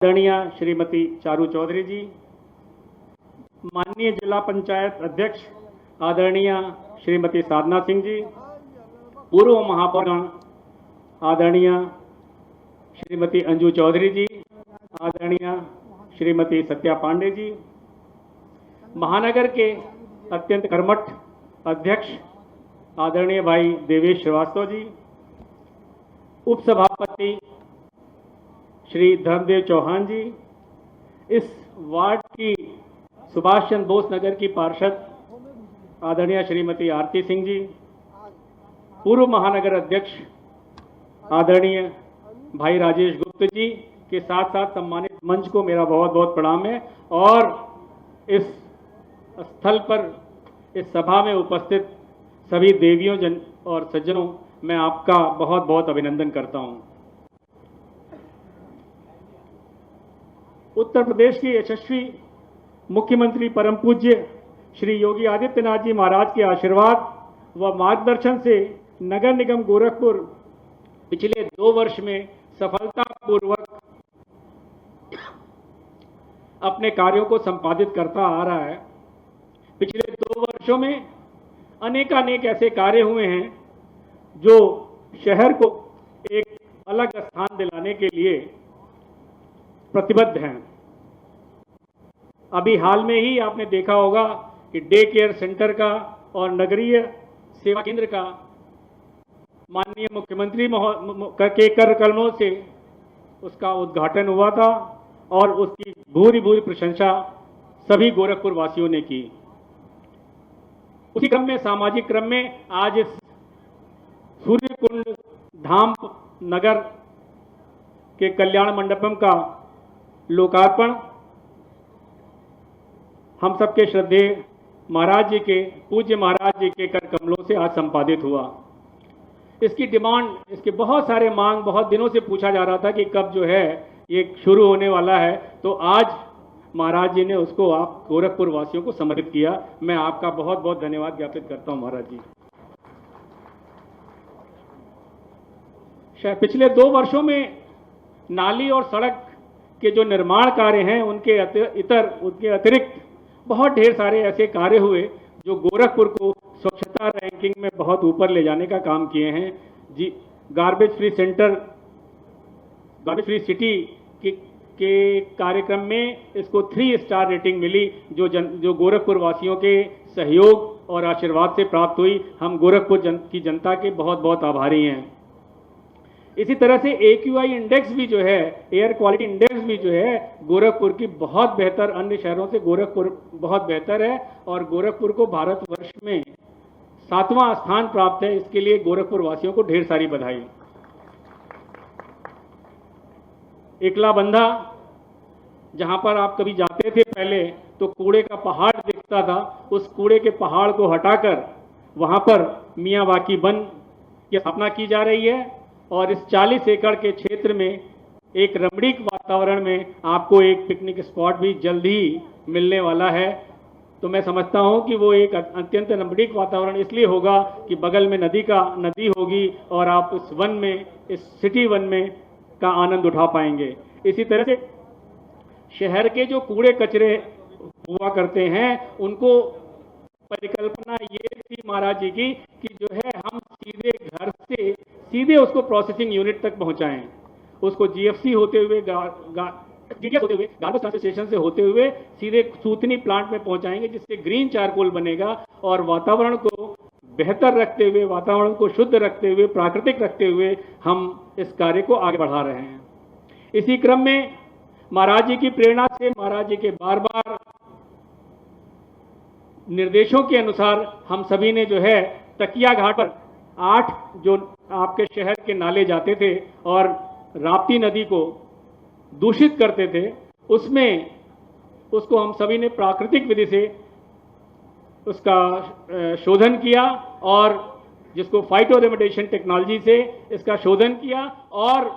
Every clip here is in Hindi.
आदरणीय श्रीमती चारू चौधरी जी, माननीय जिला पंचायत अध्यक्ष आदरणीय श्रीमती साधना सिंह जी, पूर्व महापौरगण आदरणीय श्रीमती अंजू चौधरी जी, आदरणीय श्रीमती सत्या पांडे जी, महानगर के अत्यंत कर्मठ अध्यक्ष आदरणीय भाई देवेश श्रीवास्तव जी, उपसभापति श्री धर्मदेव चौहान जी, इस वार्ड की सुभाष चंद्र बोस नगर की पार्षद आदरणीय श्रीमती आरती सिंह जी, पूर्व महानगर अध्यक्ष आदरणीय भाई राजेश गुप्त जी के साथ साथ सम्मानित मंच को मेरा बहुत बहुत प्रणाम है। और इस स्थल पर, इस सभा में उपस्थित सभी देवियों जन और सज्जनों, मैं आपका बहुत बहुत अभिनंदन करता हूं। उत्तर प्रदेश के यशस्वी मुख्यमंत्री परम पूज्य श्री योगी आदित्यनाथ जी महाराज के आशीर्वाद व मार्गदर्शन से नगर निगम गोरखपुर पिछले 2 वर्ष में सफलतापूर्वक अपने कार्यों को संपादित करता आ रहा है। पिछले 2 वर्षों में अनेकानेक ऐसे कार्य हुए हैं जो शहर को एक अलग स्थान दिलाने के लिए प्रतिबद्ध हैं। अभी हाल में ही आपने देखा होगा कि डे केयर सेंटर का और नगरीय सेवा केंद्र का माननीय मुख्यमंत्री के कर कमलों से उसका उद्घाटन हुआ था और उसकी भूरी भूरी प्रशंसा सभी गोरखपुर वासियों ने की। उसी क्रम में, सामाजिक क्रम में, आज इस सूर्यकुंड धाम नगर के कल्याण मंडपम का लोकार्पण हम सबके श्रद्धेय महाराज जी के, पूज्य महाराज जी के कर कमलों से आज संपादित हुआ। इसकी डिमांड, इसके बहुत सारे मांग बहुत दिनों से पूछा जा रहा था कि कब जो है ये शुरू होने वाला है, तो आज महाराज जी ने उसको आप गोरखपुर वासियों को समर्पित किया। मैं आपका बहुत बहुत धन्यवाद ज्ञापित करता हूं महाराज जी। पिछले 2 वर्षों में नाली और सड़क के जो निर्माण कार्य हैं, उनके अतिरिक्त बहुत ढेर सारे ऐसे कार्य हुए जो गोरखपुर को स्वच्छता रैंकिंग में बहुत ऊपर ले जाने का काम किए हैं जी। Garbage free centre, garbage free city के कार्यक्रम में इसको 3 स्टार रेटिंग मिली, जो गोरखपुर वासियों के सहयोग और आशीर्वाद से प्राप्त हुई। हम गोरखपुर की जनता के बहुत बहुत आभारी हैं। इसी तरह से AQI इंडेक्स भी जो है, एयर क्वालिटी इंडेक्स भी जो है, गोरखपुर की बहुत बेहतर, अन्य शहरों से गोरखपुर बहुत बेहतर है और गोरखपुर को भारतवर्ष में 7वां स्थान प्राप्त है। इसके लिए गोरखपुर वासियों को ढेर सारी बधाई। एकलाबंधा, जहां पर आप कभी जाते थे पहले तो कूड़े का पहाड़ दिखता था, उस कूड़े के पहाड़ को हटाकर वहां पर मियावाकी वन की स्थापना की जा रही है और इस 40 एकड़ के क्षेत्र में एक रमणीक वातावरण में आपको एक पिकनिक स्पॉट भी जल्द ही मिलने वाला है। तो मैं समझता हूं कि वो एक अत्यंत रमणीक वातावरण इसलिए होगा कि बगल में नदी होगी और आप इस वन में, इस सिटी वन में का आनंद उठा पाएंगे। इसी तरह से शहर के जो कूड़े कचरे हुआ करते हैं, उनको परिकल्पना ये थी महाराज जी की कि जो है हम सीधे घर से सीधे उसको प्रोसेसिंग यूनिट तक पहुंचाएं, उसको GFC होते हुए गार्बेज ट्रांसपोर्टेशन से होते हुए सीधे सूतनी प्लांट में पहुंचाएंगे, जिससे ग्रीन चारकोल बनेगा और वातावरण को बेहतर रखते हुए, वातावरण को शुद्ध रखते हुए, प्राकृतिक रखते हुए हम इस कार्य को आगे बढ़ा रहे हैं। इसी क्रम में महाराज जी की प्रेरणा से, महाराज जी के बार बार निर्देशों के अनुसार हम सभी ने जो है तकिया घाट पर 8 जो आपके शहर के नाले जाते थे और राप्ती नदी को दूषित करते थे, उसको हम सभी ने प्राकृतिक विधि से उसका शोधन किया और जिसको फाइटो रेमेडिएशन टेक्नोलॉजी से इसका शोधन किया और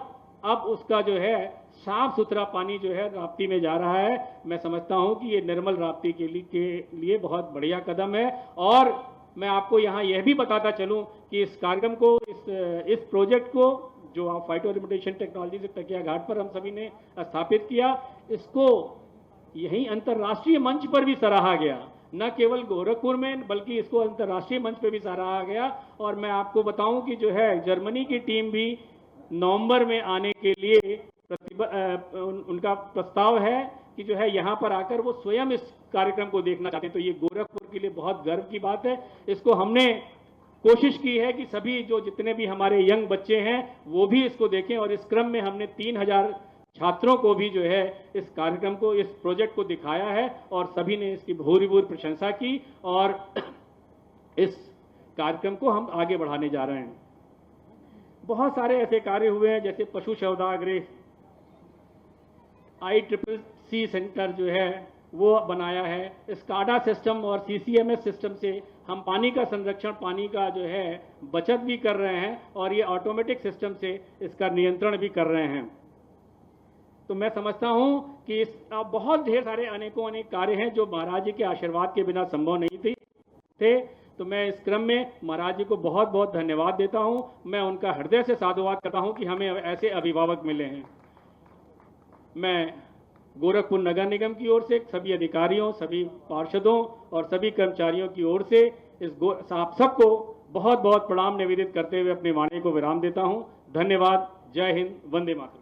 अब उसका जो है साफ सुथरा पानी जो है राप्ती में जा रहा है। मैं समझता हूं कि ये निर्मल राप्ती के लिए बहुत बढ़िया कदम है। और मैं आपको यहाँ यह भी बताता चलूं कि इस कार्यक्रम को, इस प्रोजेक्ट को जो आप फाइटो रिमोटेशन टेक्नोलॉजी से तकिया घाट पर हम सभी ने स्थापित किया, इसको यही अंतर्राष्ट्रीय मंच पर भी सराहा गया, न केवल गोरखपुर में बल्कि इसको अंतर्राष्ट्रीय मंच पर भी सराहा गया। और मैं आपको बताऊं कि जो है जर्मनी की टीम भी नवंबर में आने के लिए उनका प्रस्ताव है कि जो है यहाँ पर आकर वो स्वयं इस कार्यक्रम को देखना चाहते हैं। तो ये गोरखपुर के लिए बहुत गर्व की बात है। इसको हमने कोशिश की है कि सभी जो जितने भी हमारे यंग बच्चे हैं वो भी इसको देखें, और इस क्रम में हमने 3000 छात्रों को भी जो है इस कार्यक्रम को, इस प्रोजेक्ट को दिखाया है, और सभी ने इसकी भूरी प्रशंसा की, और इस कार्यक्रम को हम आगे बढ़ाने जा रहे हैं। बहुत सारे ऐसे कार्य हुए हैं, जैसे पशु शवदाह ICCC सेंटर जो है वो बनाया है। स्काडा सिस्टम और CCMS सिस्टम से हम पानी का संरक्षण, पानी का जो है बचत भी कर रहे हैं, और ये ऑटोमेटिक सिस्टम से इसका नियंत्रण भी कर रहे हैं। तो मैं समझता हूं कि इस बहुत ढेर सारे अनेकों अनेक कार्य हैं जो महाराज जी के आशीर्वाद के बिना संभव नहीं थे। तो मैं इस क्रम में महाराज जी को बहुत बहुत धन्यवाद देता हूं। मैं उनका हृदय से साधुवाद करता हूं कि हमें ऐसे अभिभावक मिले हैं। मैं गोरखपुर नगर निगम की ओर से सभी अधिकारियों, सभी पार्षदों और सभी कर्मचारियों की ओर से आप सबको बहुत बहुत प्रणाम निवेदित करते हुए अपनी वाणी को विराम देता हूं। धन्यवाद। जय हिंद। वंदे मातरम।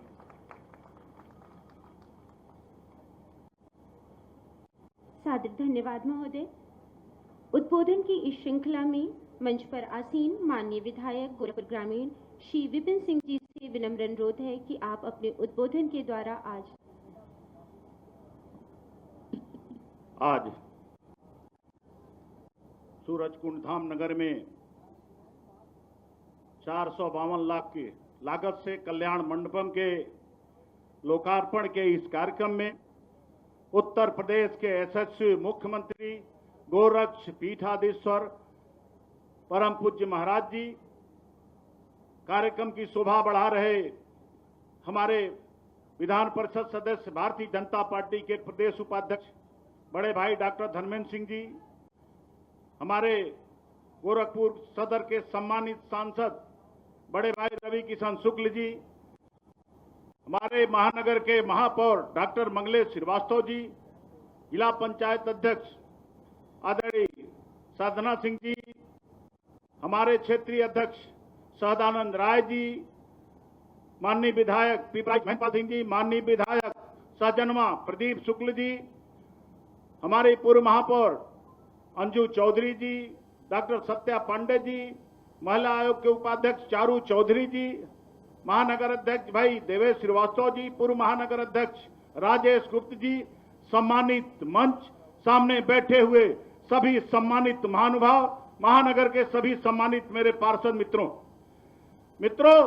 सादर धन्यवाद महोदय। उद्बोधन की इस श्रृंखला में मंच पर आसीन माननीय विधायक गोरखपुर ग्रामीण श्री विपिन सिंह जी से विनम्र अनुरोध है कि आप अपने उद्बोधन के द्वारा आज सूरजकुंड धाम नगर में 452 लाख की लागत से कल्याण मंडपम के लोकार्पण के इस कार्यक्रम में उत्तर प्रदेश के यशस्वी मुख्यमंत्री गोरक्ष पीठाधीश्वर परम पूज्य महाराज जी, कार्यक्रम की शोभा बढ़ा रहे हमारे विधान परिषद सदस्य, भारतीय जनता पार्टी के प्रदेश उपाध्यक्ष बड़े भाई डॉक्टर धर्मेंद्र सिंह जी, हमारे गोरखपुर सदर के सम्मानित सांसद बड़े भाई रवि किशन शुक्ल जी, हमारे महानगर के महापौर डॉक्टर मंगलेश श्रीवास्तव जी, जिला पंचायत अध्यक्ष आदरणीय साधना सिंह जी, हमारे क्षेत्रीय अध्यक्ष सहदानंद राय जी, माननीय विधायक पिपराज महिपाल सिंह जी, माननीय विधायक सहजनवा प्रदीप शुक्ल जी, हमारे पूर्व महापौर अंजू चौधरी जी, डॉक्टर सत्या पांडे जी, महिला आयोग के उपाध्यक्ष चारू चौधरी जी, महानगर अध्यक्ष भाई देवेश श्रीवास्तव जी, पूर्व महानगर अध्यक्ष राजेश गुप्त जी, सम्मानित मंच, सामने बैठे हुए सभी सम्मानित महानुभाव, महानगर के सभी सम्मानित मेरे पार्षद मित्रों,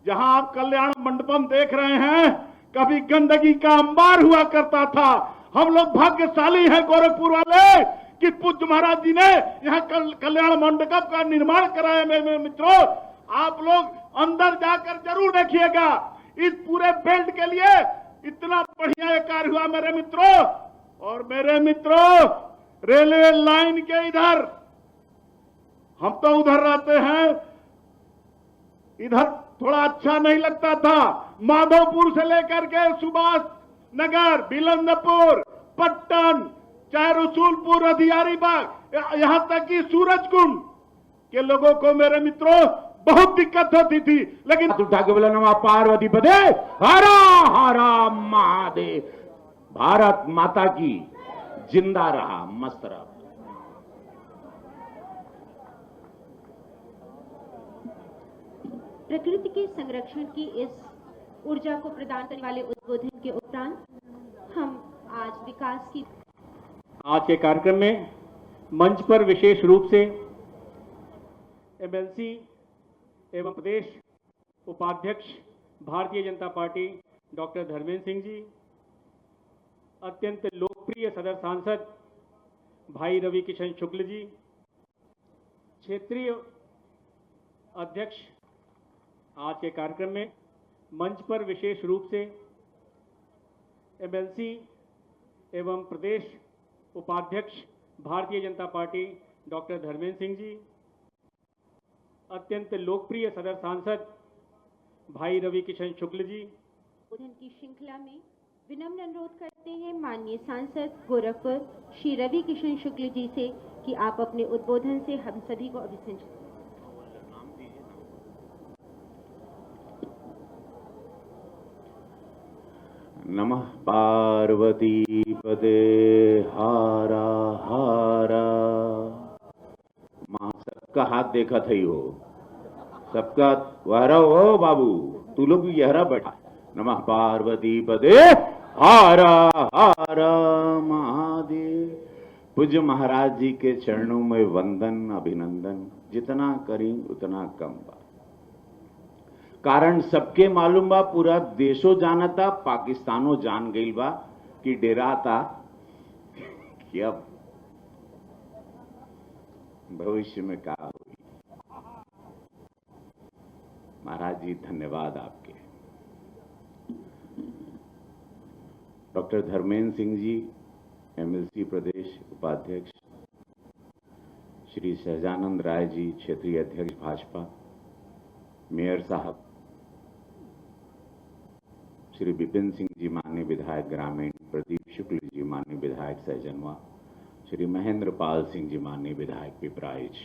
जहां आप कल्याण मंडपम देख रहे हैं, कभी गंदगी का अंबार हुआ करता था। हम लोग भाग्यशाली हैं गोरखपुर वाले कि पूज्य महाराज जी ने यहाँ कल्याण मंडपम का निर्माण कराया। मेरे मित्रों, आप लोग अंदर जाकर जरूर देखिएगा। इस पूरे बेल्ट के लिए इतना बढ़िया कार्य हुआ मेरे मित्रों। और मेरे मित्रों, रेलवे लाइन के इधर, हम तो उधर रहते हैं, इधर थोड़ा अच्छा नहीं लगता था। माधोपुर से लेकर के सुभाष नगर, बिलंदपुर, पट्टन, चाहे रसूलपुर, हथियारीबाग, यहां तक कि सूरजकुंड के लोगों को मेरे मित्रों बहुत दिक्कत होती थी। लेकिन उठा के बोला नमः पार्वती पदे हरा हरा महादेव, भारत माता की जिंदा रहा, मस्त रहा। प्रकृति के संरक्षण की इस ऊर्जा को प्रदान करने वाले उद्बोधन के उपरांत हम आज विकास की आज के कार्यक्रम में मंच पर विशेष रूप से MLC एवं प्रदेश उपाध्यक्ष भारतीय जनता पार्टी डॉक्टर धर्मेंद्र सिंह जी, अत्यंत लोकप्रिय सदर सांसद भाई रवि किशन शुक्ल जी, क्षेत्रीय अध्यक्ष, आज के कार्यक्रम में मंच पर विशेष रूप से MLC एवं प्रदेश उपाध्यक्ष भारतीय जनता पार्टी डॉक्टर धर्मेंद्र सिंह जी, अत्यंत लोकप्रिय सदर सांसद भाई रवि किशन शुक्ल जी। उद्बोधन की श्रृंखला में विनम्र अनुरोध करते हैं माननीय सांसद गोरखपुर श्री रवि किशन शुक्ल जी से कि आप अपने उद्बोधन से हम सभी को अभिसंचित करें। नमः पार्वती पदे हारा हारा। मां सबका हाथ देखा थई हो, सबका वहरा हो बाबू, तू लोग भी यहरा बैठा। नमः पार्वती पदे हारा हारा महादेव। पूज्य महाराज जी के चरणों में वंदन अभिनंदन, जितना करी उतना कम बा। कारण सबके मालूम बा, पूरा देशो जानता, पाकिस्तानो जान गई बा कि डेरा था कि अब भविष्य में क्या होगी। महाराज जी धन्यवाद आपके। डॉक्टर धर्मेंद्र सिंह जी एमएलसी प्रदेश उपाध्यक्ष, श्री सहजानंद राय जी क्षेत्रीय अध्यक्ष भाजपा, मेयर साहब श्री विपिन सिंह जी माननीय विधायक ग्रामीण, प्रदीप शुक्ल जी माननीय विधायक सहजनवा, श्री महेंद्र पाल सिंह जी माननीय विधायक पिपराइच,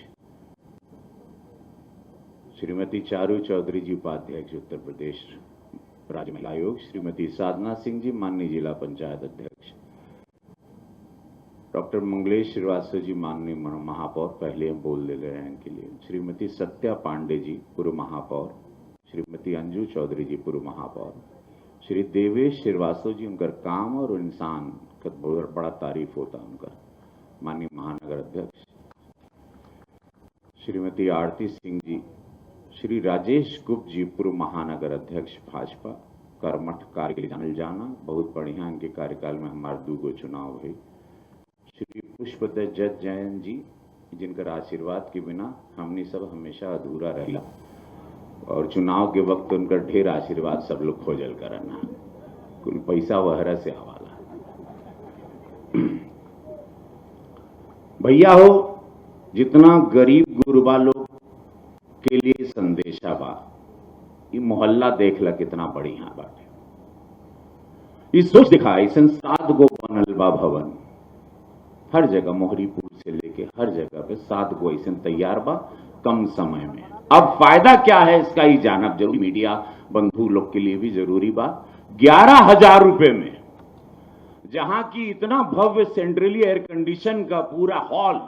श्रीमती चारू चौधरी जी उपाध्यक्ष उत्तर प्रदेश राज्य महिला आयोग, श्रीमती साधना सिंह जी माननीय जिला पंचायत अध्यक्ष, डॉक्टर मंगलेश श्रीवास्तव जी माननीय महापौर, पहले हम बोल दे रहे हैं इनके लिए, श्रीमती सत्या पांडे जी पूर्व महापौर, श्रीमती अंजू चौधरी जी पूर्व महापौर, श्री देवेश श्रीवास्तव जी, उनका काम और इंसान का बहुत बड़ा तारीफ होता उनका, माननीय महानगर अध्यक्ष, श्रीमती आरती सिंह जी, श्री राजेश गुप्त जी पूर्व महानगर अध्यक्ष भाजपा, कर्मठ कार्य के लिए जानल जाना, बहुत बढ़िया इनके कार्यकाल में हमारे 2 चुनाव हुए, श्री पुष्पदत्त जैन जी, जिनका आशीर्वाद के बिना हमने सब हमेशा अधूरा रहेला और चुनाव के वक्त उनका ढेर आशीर्वाद सब लोग खोजल करना, कुल पैसा वहरा से हवाला। भैया हो, जितना गरीब गुरबा लोग के लिए संदेशा बा, ये मोहल्ला देख ला कितना बढ़िया बाटे। ये सोच दिखाई संसाद गो बनल बा भवन, हर जगह मोहरीपुर से लेके हर जगह पे 7 गो ऐसे तैयार बा कम समय में। अब फायदा क्या है इसका ही जानब जरूरी, मीडिया बंधु लोग के लिए भी जरूरी बा। 11,000 रुपए में जहां की इतना भव्य सेंट्रली एयर कंडीशन का पूरा हॉल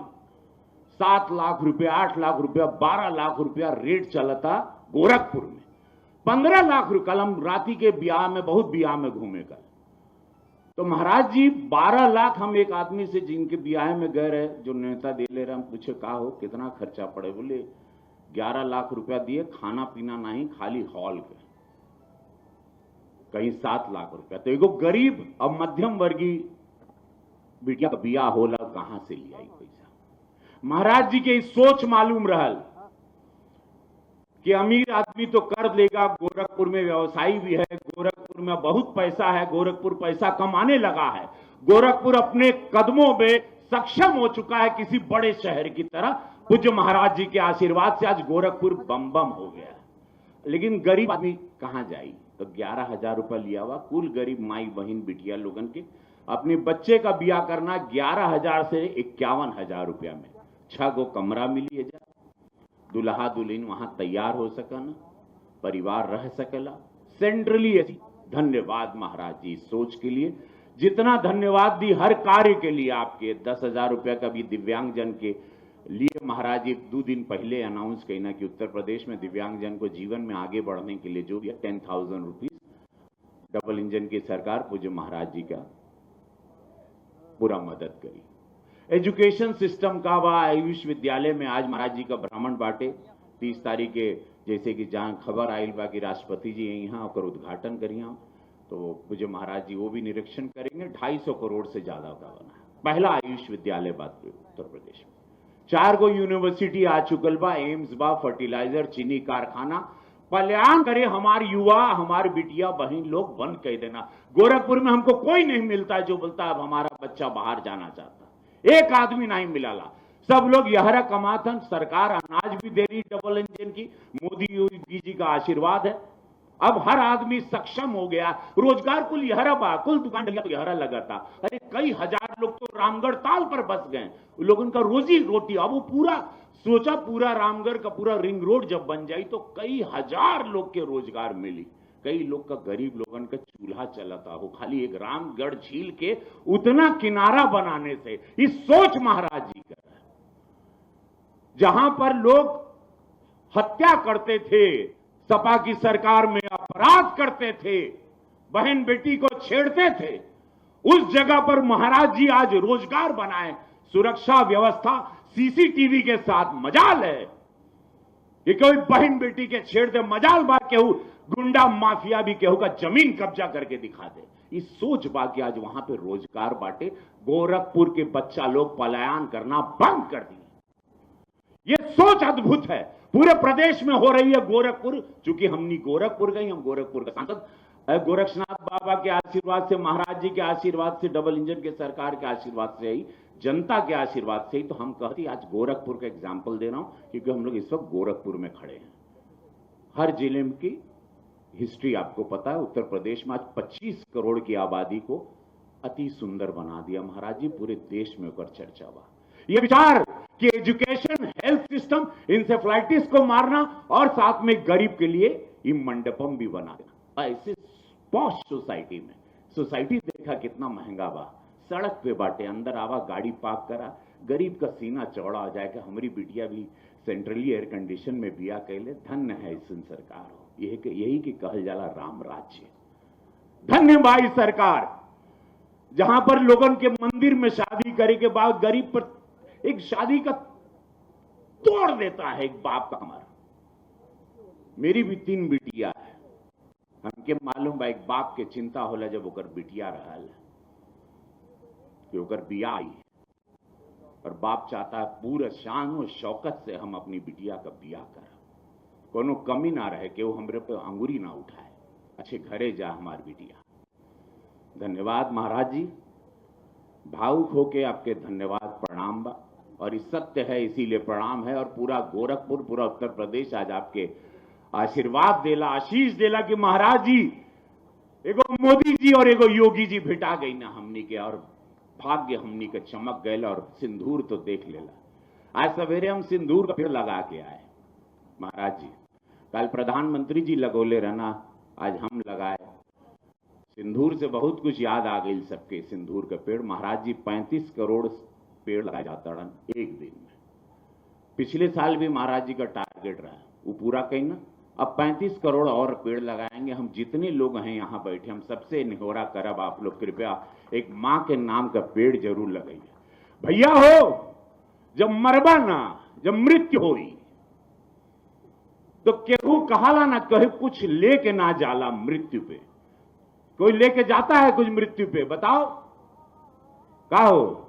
7 लाख रुपया, 8 लाख रुपया, 12 लाख रुपया रेट चलता गोरखपुर में। 15 लाख रुपया, कल हम राती के ब्याह में, बहुत ब्याह में घूमे कर, तो महाराज जी 12 लाख हम एक आदमी से जिनके ब्याह में गए रहे, जो नेता दे ले रहे, हम पूछे का हो कितना खर्चा पड़े, बोले 11 लाख रुपया दिए, खाना पीना नहीं, खाली हॉल के, कहीं 7 लाख रुपया। तो एगो गरीब और मध्यम वर्गीय बिटिया का ब्याह होला, कहां से लिया पैसा। महाराज जी के इस सोच मालूम रहल कि अमीर आदमी तो कर लेगा, गोरखपुर में व्यवसायी भी है, गोरखपुर में बहुत पैसा है, गोरखपुर पैसा कमाने लगा है, गोरखपुर अपने कदमों में सक्षम हो चुका है किसी बड़े शहर की तरह। पूज्य महाराज जी के आशीर्वाद से आज गोरखपुर बम बम हो गया। लेकिन गरीब आदमी कहां जाई, तो 11,000 रुपया लिया हुआ कुल गरीब माई बहन बिटिया लोगन के अपने बच्चे का ब्याह करना 11,000 से 51,000 रुपया में। 6 गो कमरा मिली है, जा दुल्हा दुल्हन वहां तैयार हो सकना, परिवार रह सकेला सेंट्रली ऐसी। धन्यवाद महाराज जी इस सोच के लिए, जितना धन्यवाद दी हर कार्य के लिए आपके। 10,000 रुपया का भी दिव्यांगजन के लिए महाराज जी 2 दिन पहले अनाउंस करना कि उत्तर प्रदेश में दिव्यांगजन को जीवन में आगे बढ़ने के लिए जो भी 10,000 रुपीज डबल इंजन की सरकार पूज्य महाराज जी का पूरा मदद करी। एजुकेशन सिस्टम का व आयुष विद्यालय में आज महाराज जी का भ्रमण बाटे 30 तारीख के, जैसे कि जहां खबर आयल बा कि राष्ट्रपति जी यहाँ और उद्घाटन करिए, तो पूज्य महाराज जी वो भी निरीक्षण करेंगे। 250 करोड़ से ज्यादा का बना है, पहला आयुष विद्यालय बात उत्तर प्रदेश में। 4 गो यूनिवर्सिटी आ चुकल बा, एम्स बा, फर्टिलाइजर, चीनी कारखाना। कल्याण करे हमारे युवा, हमारे बिटिया बहन लोग बंद कह देना। गोरखपुर में हमको कोई नहीं मिलता जो बोलता अब हमारा बच्चा बाहर जाना चाहता, एक आदमी नहीं मिलाला। सब लोग यहरा कमाथन, सरकार अनाज भी दे रही डबल इंजन की, मोदी योगी जी का आशीर्वाद है। अब हर आदमी सक्षम हो गया, रोजगार कुल यहरा बा, कुल दुकान तो यहरा लगा था। अरे कई हजार लोग तो रामगढ़ ताल पर बस गए, लोगों का रोजी रोटी। अब वो पूरा सोचा, पूरा रामगढ़ का पूरा रिंग रोड जब बन जाए तो कई हजार लोग के रोजगार मिली, कई लोग का, गरीब लोगों का चूल्हा चलाता हो खाली एक रामगढ़ झील के उतना किनारा बनाने से। इस सोच महाराज जी का, जहां पर लोग हत्या करते थे, सपा की सरकार में अपराध करते थे, बहन बेटी को छेड़ते थे, उस जगह पर महाराज जी आज रोजगार बनाए, सुरक्षा व्यवस्था सीसीटीवी के साथ। मजाल है कि कोई बहन बेटी के छेड़ते, मजाल बा केहू गुंडा माफिया भी केहू का जमीन कब्जा करके दिखा दे। इस सोच बा कि आज वहां पे रोजगार बांटे, गोरखपुर के बच्चा लोग पलायन करना बंद कर दिए। ये सोच अद्भुत है, पूरे प्रदेश में हो रही है। गोरखपुर, चूंकि हमनी गोरखपुर गई, हम गोरखपुर का सांसद गोरक्षनाथ बाबा के आशीर्वाद से, महाराज जी के आशीर्वाद से, डबल इंजन के सरकार के आशीर्वाद से ही, जनता के आशीर्वाद से ही तो हम कहते आज गोरखपुर का एग्जाम्पल दे रहा हूं, क्योंकि हम लोग इस वक्त गोरखपुर में खड़े हैं। हर जिले की हिस्ट्री आपको पता है। उत्तर प्रदेश में आज 25 करोड़ की आबादी को अति सुंदर बना दिया महाराज जी, पूरे देश में होकर चर्चा हुआ। ये विचार कि एजुकेशन, हेल्थ सिस्टम, इंसेफ्लाइटिस को मारना और साथ में गरीब के लिए ये मंडपम भी बना देना। ऐसे पॉश सोसाइटी में, सोसाइटी देखा कितना महंगा बा, सड़क पे बाटे, अंदर आवा, गाड़ी पार्क करा, गरीब का सीना चौड़ा हो जाएगा। हमारी बिटिया भी सेंट्रली एयर कंडीशन में बिया कैले, धन्य है इस सरकार हो। यही कि कहल जाला राम राज्य। धन्य भाई सरकार, जहां पर लोगों के मंदिर में शादी करे के बाद गरीब पर एक शादी का तोड़ देता है एक बाप का हमारा। मेरी भी 3 बिटिया है, हमके मालूम बा एक बाप के चिंता होला जब ओकर बिटिया रहल कि ओकर बिया आई, और बाप चाहता है पूरा शान और शौकत से हम अपनी बिटिया का बिया कर, कोनो कमी ना रहे कि वो हमरे पे अंगुरी ना उठाए, अच्छे घरे जा हमारी बिटिया। धन्यवाद महाराज जी, भावुक होके आपके धन्यवाद, प्रणाम बा। और इस सत्य है, इसीलिए प्रणाम है। और पूरा गोरखपुर, पूरा उत्तर प्रदेश आज आपके आशीर्वाद देला, आशीष देला कि महाराज जी, एगो मोदी जी और एगो योगी जी भेटा गई ना हमनी के, और भाग्य हमनी के चमक गए। और सिंदूर तो देख लेला, आज सवेरे हम सिंदूर का पेड़ लगा के आए महाराज जी। कल प्रधानमंत्री जी लगोले रहना, आज हम लगाए। सिंदूर से बहुत कुछ याद आ गई सबके, सिंदूर का पेड़। महाराज जी 35 करोड़ पेड़ लगाए जाता रन एक दिन में। पिछले साल भी महाराज जी का टारगेट रहा, वो पूरा कहीं ना। अब 35 करोड़ और पेड़ लगाएंगे। हम जितने लोग हैं यहाँ बैठे, हम सबसे निहोरा करब, आप लोग कृपया एक माँ के नाम का पेड़ जरूर लगाइए। भैया हो, जब मरबा ना, जब मृत्यु होई तो केहू कहाला ना, कहे कुछ लेके ना जाला मृत्यु पे। कोई लेके जाता है कुछ मृत्यु पे? बताओ, का हो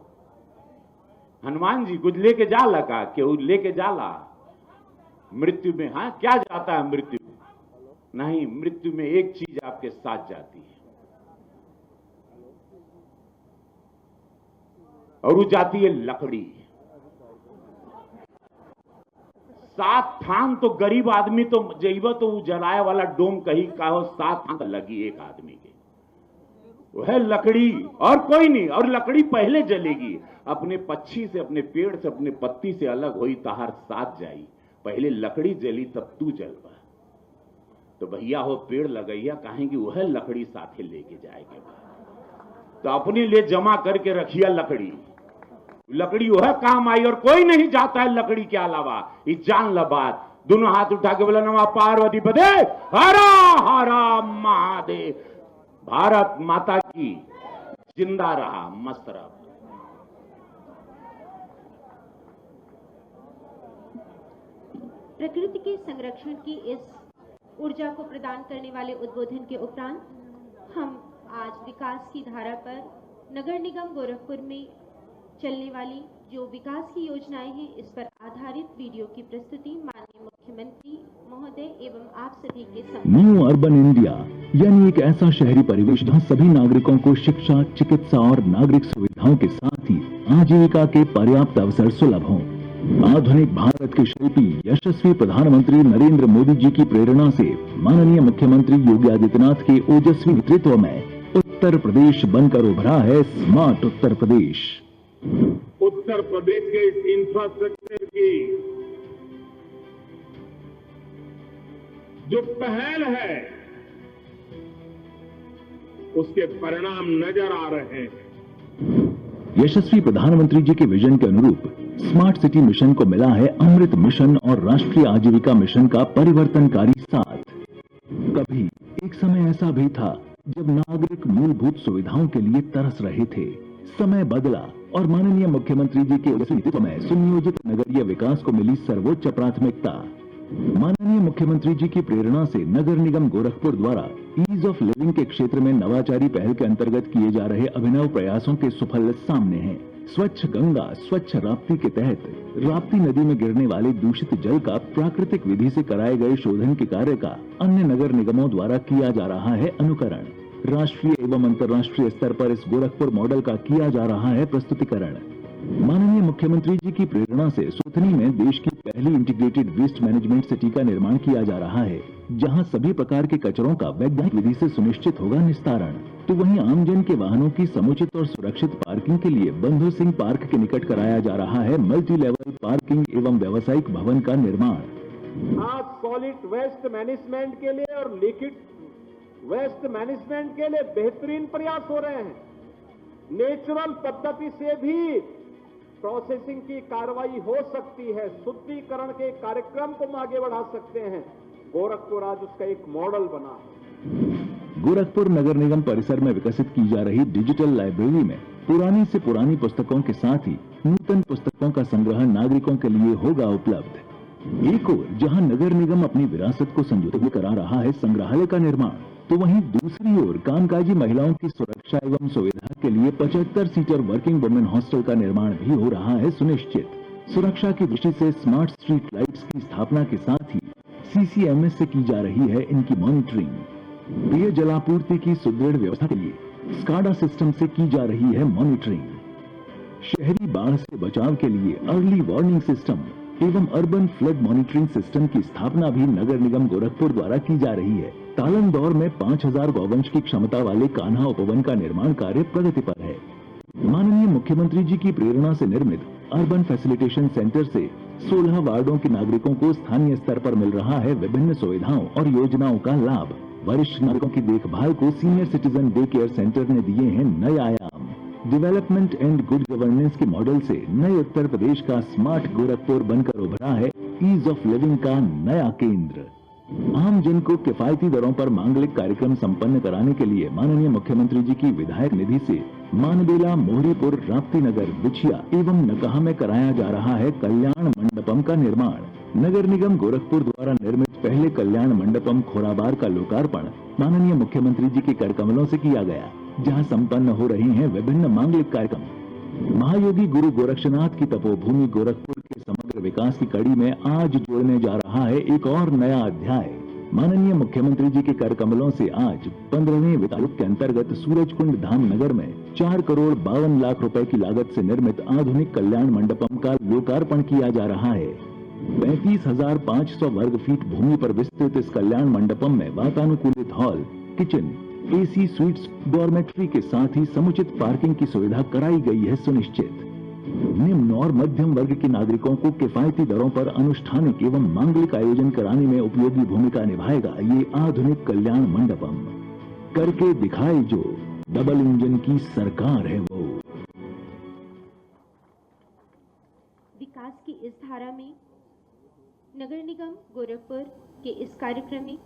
हनुमान जी कुछ लेके जाला का? केहू लेके जाला मृत्यु में? हाँ, क्या जाता है मृत्यु? नहीं, मृत्यु में एक चीज आपके साथ जाती है, और वो जाती है लकड़ी। सात थान तो गरीब आदमी तो जइबा तो जलाए वाला डोम कहीं का हो, 7 थान लगी एक आदमी के, वो है लकड़ी और कोई नहीं। और लकड़ी पहले जलेगी, अपने पक्षी से, अपने पेड़ से, अपने पत्ती से अलग हुई तहार साथ जाई। पहले लकड़ी जली तब तू जलवा। तो भैया हो, पेड़ लगैया, कहेंगे वह लकड़ी साथे लेके जाएंगे, तो अपने लिए जमा करके रखिया लकड़ी। लकड़ी वह काम आई, और कोई नहीं जाता है लकड़ी के अलावा। ये जान ला बात। दोनों हाथ उठा के बोला, नमः पार्वती पदे हरा हरा महादेव। भारत माता की जिंदा रहा, मस्त रहा। प्रकृति के संरक्षण की इस ऊर्जा को प्रदान करने वाले उद्बोधन के उपरांत हम आज विकास की धारा पर नगर निगम गोरखपुर में चलने वाली जो विकास की योजनाएं हैं, इस पर आधारित वीडियो की प्रस्तुति माननीय मुख्यमंत्री महोदय एवं आप सभी के सम्मुख न्यू अर्बन इंडिया यानी एक ऐसा शहरी परिवेश जहां सभी नागरिकों को शिक्षा, चिकित्सा और नागरिक सुविधाओं के साथ ही आजीविका के पर्याप्त अवसर सुलभ हों। आधुनिक भारत के शिल्पी यशस्वी प्रधानमंत्री नरेंद्र मोदी जी की प्रेरणा से माननीय मुख्यमंत्री योगी आदित्यनाथ के ओजस्वी नेतृत्व में उत्तर प्रदेश बनकर उभरा है स्मार्ट उत्तर प्रदेश। उत्तर प्रदेश के इस इंफ्रास्ट्रक्चर की जो पहल है उसके परिणाम नजर आ रहे हैं। यशस्वी प्रधानमंत्री जी के विजन के अनुरूप स्मार्ट सिटी मिशन को मिला है अमृत मिशन और राष्ट्रीय आजीविका मिशन का परिवर्तनकारी साथ। कभी एक समय ऐसा भी था जब नागरिक मूलभूत सुविधाओं के लिए तरस रहे थे। समय बदला और माननीय मुख्यमंत्री जी के नेतृत्व में सुनियोजित नगरीय विकास को मिली सर्वोच्च प्राथमिकता। माननीय मुख्यमंत्री जी की प्रेरणा से नगर निगम गोरखपुर द्वारा ईज ऑफ लिविंग के क्षेत्र में नवाचारी पहल के अंतर्गत किए जा रहे अभिनव प्रयासों के सुफल सामने हैं। स्वच्छ गंगा स्वच्छ राप्ती के तहत राप्ती नदी में गिरने वाले दूषित जल का प्राकृतिक विधि से कराए गए शोधन के कार्य का अन्य नगर निगमों द्वारा किया जा रहा है अनुकरण। राष्ट्रीय एवं अंतर्राष्ट्रीय स्तर पर इस गोरखपुर मॉडल का किया जा रहा है प्रस्तुतिकरण। माननीय मुख्यमंत्री जी की प्रेरणा से सुथनी में देश की पहली इंटीग्रेटेड वेस्ट मैनेजमेंट सिटी का निर्माण किया जा रहा है, जहां सभी प्रकार के कचरों का वैज्ञानिक विधि से सुनिश्चित होगा निस्तारण। तो वहीं आमजन के वाहनों की समुचित और सुरक्षित पार्किंग के लिए बंधु सिंह पार्क के निकट कराया जा रहा है मल्टी लेवल पार्किंग एवं व्यावसायिक भवन का निर्माण। आज सॉलिड वेस्ट मैनेजमेंट के लिए और लिक्विड वेस्ट मैनेजमेंट के लिए बेहतरीन प्रयास हो रहे हैं। नेचुरल पद्धति से भी प्रोसेसिंग की कार्रवाई हो सकती है, शुद्धिकरण के कार्यक्रम को हम आगे बढ़ा सकते हैं। गोरखपुर आज उसका एक मॉडल बना है। गोरखपुर नगर निगम परिसर में विकसित की जा रही डिजिटल लाइब्रेरी में पुरानी से पुरानी पुस्तकों के साथ ही नूतन पुस्तकों का संग्रह नागरिकों के लिए होगा उपलब्ध। एक ओर जहां नगर निगम अपनी विरासत को संजोए करा रहा है संग्रहालय का निर्माण, तो वहीं दूसरी ओर कामकाजी महिलाओं की सुरक्षा एवं सुविधा के लिए 75 सीटर वर्किंग वुमेन हॉस्टल का निर्माण भी हो रहा है सुनिश्चित। सुरक्षा की दृष्टि से स्मार्ट स्ट्रीट लाइट्स की स्थापना के साथ ही सीसीएमएस से की जा रही है इनकी मॉनिटरिंग। पेय जलापूर्ति की सुदृढ़ व्यवस्था के लिए स्काडा सिस्टम से की जा रही है मॉनिटरिंग। शहरी बाढ़ से बचाव के लिए अर्ली वार्निंग सिस्टम एवं अर्बन फ्लड मॉनिटरिंग सिस्टम की स्थापना भी नगर निगम गोरखपुर द्वारा की जा रही है। तालंदौर में 5000 गौवंश की क्षमता वाले कान्हा उपवन का निर्माण कार्य प्रगति पर है। माननीय मुख्यमंत्री जी की प्रेरणा से निर्मित अर्बन फैसिलिटेशन सेंटर से 16 वार्डों के नागरिकों को स्थानीय स्तर पर मिल रहा है विभिन्न सुविधाओं और योजनाओं का लाभ। वरिष्ठ नागरिकों की देखभाल को senior citizen day care centre ने दिए हैं नए आयाम। डेवलपमेंट एंड गुड गवर्नेंस के मॉडल से नए उत्तर प्रदेश का स्मार्ट गोरखपुर बनकर उभरा है ईज ऑफ लिविंग का नया केंद्र। आम जन को किफायती दरों पर मांगलिक कार्यक्रम संपन्न कराने के लिए माननीय मुख्यमंत्री जी की विधायक निधि से मानबेला, मोहरीपुर, राप्ती नगर, बिछिया एवं नकाहा में कराया जा रहा है कल्याण मंडपम का निर्माण। नगर निगम गोरखपुर द्वारा निर्मित पहले कल्याण मंडपम खोराबार का लोकार्पण माननीय मुख्यमंत्री जी के कर कमलों से किया गया, जहां संपन्न हो रही हैं विभिन्न मांगलिक कार्यक्रम। महायोगी गुरु गोरक्षनाथ की तपोभूमि गोरखपुर के समग्र विकास की कड़ी में आज जोड़ने जा रहा है एक और नया अध्याय। माननीय मुख्यमंत्री जी के कर कमलों से आज 15वें वित्त आयोग के अंतर्गत सूरजकुंड धाम नगर में 4 करोड़ 52 लाख रुपए की लागत से निर्मित आधुनिक कल्याण मंडपम का लोकार्पण किया जा रहा है। 35,500 वर्ग फीट भूमि पर विस्तृत इस कल्याण मंडपम में वातानुकूलित hall, kitchen, AC sweets, dormitory के साथ ही समुचित पार्किंग की सुविधा कराई गई है सुनिश्चित। निम्न और मध्यम वर्ग के नागरिकों को किफायती दरों पर अनुष्ठानिक एवं मांगलिक आयोजन कराने में उपयोगी भूमिका निभाएगा ये आधुनिक कल्याण मंडपम। करके दिखाए जो, डबल इंजन की सरकार है वो। विकास की इस धारा में नगर निगम गोरखपुर के इस कार्यक्रम में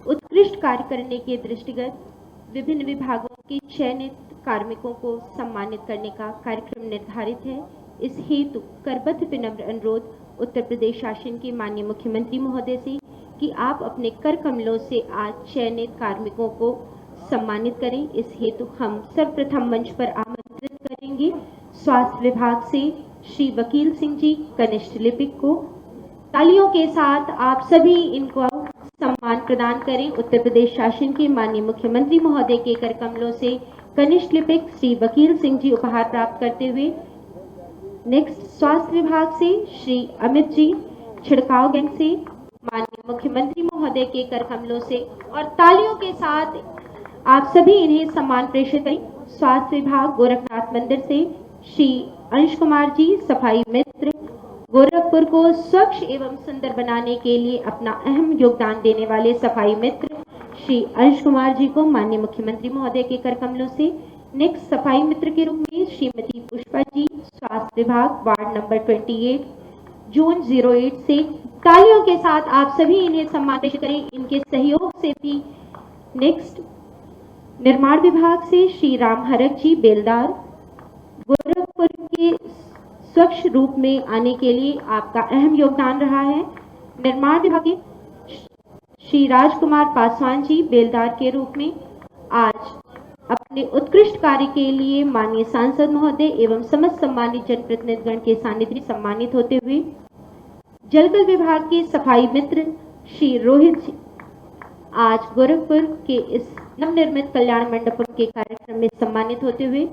उत्कृष्ट कार्य करने के दृष्टिगत विभिन्न विभागों के चयनित कार्मिकों को सम्मानित करने का कार्यक्रम निर्धारित है। इस हेतु करबद्ध विनम्र अनुरोध उत्तर प्रदेश शासन के माननीय मुख्यमंत्री महोदय से कि आप अपने कर कमलों से आज चयनित कार्मिकों को सम्मानित करें। इस हेतु हम सर्वप्रथम मंच पर आमंत्रित करेंगे स्वास्थ्य विभाग से श्री वकील सिंह जी कनिष्ठ लिपिक को, तालियों के साथ आप सभी इनको सम्मान प्रदान करें। उत्तर प्रदेश शासन के माननीय मुख्यमंत्री महोदय के कर कमलों से कनिष्ठ लिपिक श्री वकील सिंह जी उपहार प्राप्त करते हुए। नेक्स्ट स्वास्थ्य विभाग से श्री अमित जी, छिड़काव गैंग से माननीय मुख्यमंत्री महोदय के कर कमलों से, और तालियों के साथ आप सभी इन्हें सम्मान प्रेषित करें। स्वास्थ्य विभाग गोरखनाथ मंदिर से श्री अंश कुमार जी, सफाई मित्र, गोरखपुर को स्वच्छ एवं सुंदर बनाने के लिए अपना अहम योगदान देने वाले सफाई मित्र श्री अंश कुमार जी को माननीय मुख्यमंत्री महोदय के कर कमलों से। नेक्स्ट सफाई मित्र के रूप में श्रीमती पुष्पा जी, स्वास्थ्य विभाग, वार्ड नंबर 28, जोन 08 से। तालियों के साथ आप सभी इन्हें सम्मान प्रेषित करें, इनके सहयोग से भी। नेक्स्ट निर्माण विभाग से श्री राम हरक जी, बेलदार, गोरखपुर के स्वच्छ रूप में आने के लिए आपका अहम योगदान रहा है। निर्माण विभाग के श्री राजकुमार पासवान जी, बेलदार के रूप में आज अपने उत्कृष्ट कार्य के लिए माननीय सांसद महोदय एवं समस्त सम्मानित जनप्रतिनिधिगण के सानिध्य में सम्मानित होते हुए। जलकल विभाग के सफाई मित्र श्री रोहित जी आज गोरखपुर के इस नवनिर्मित कल्याण मंडपम के कार्यक्रम में सम्मानित होते हुए।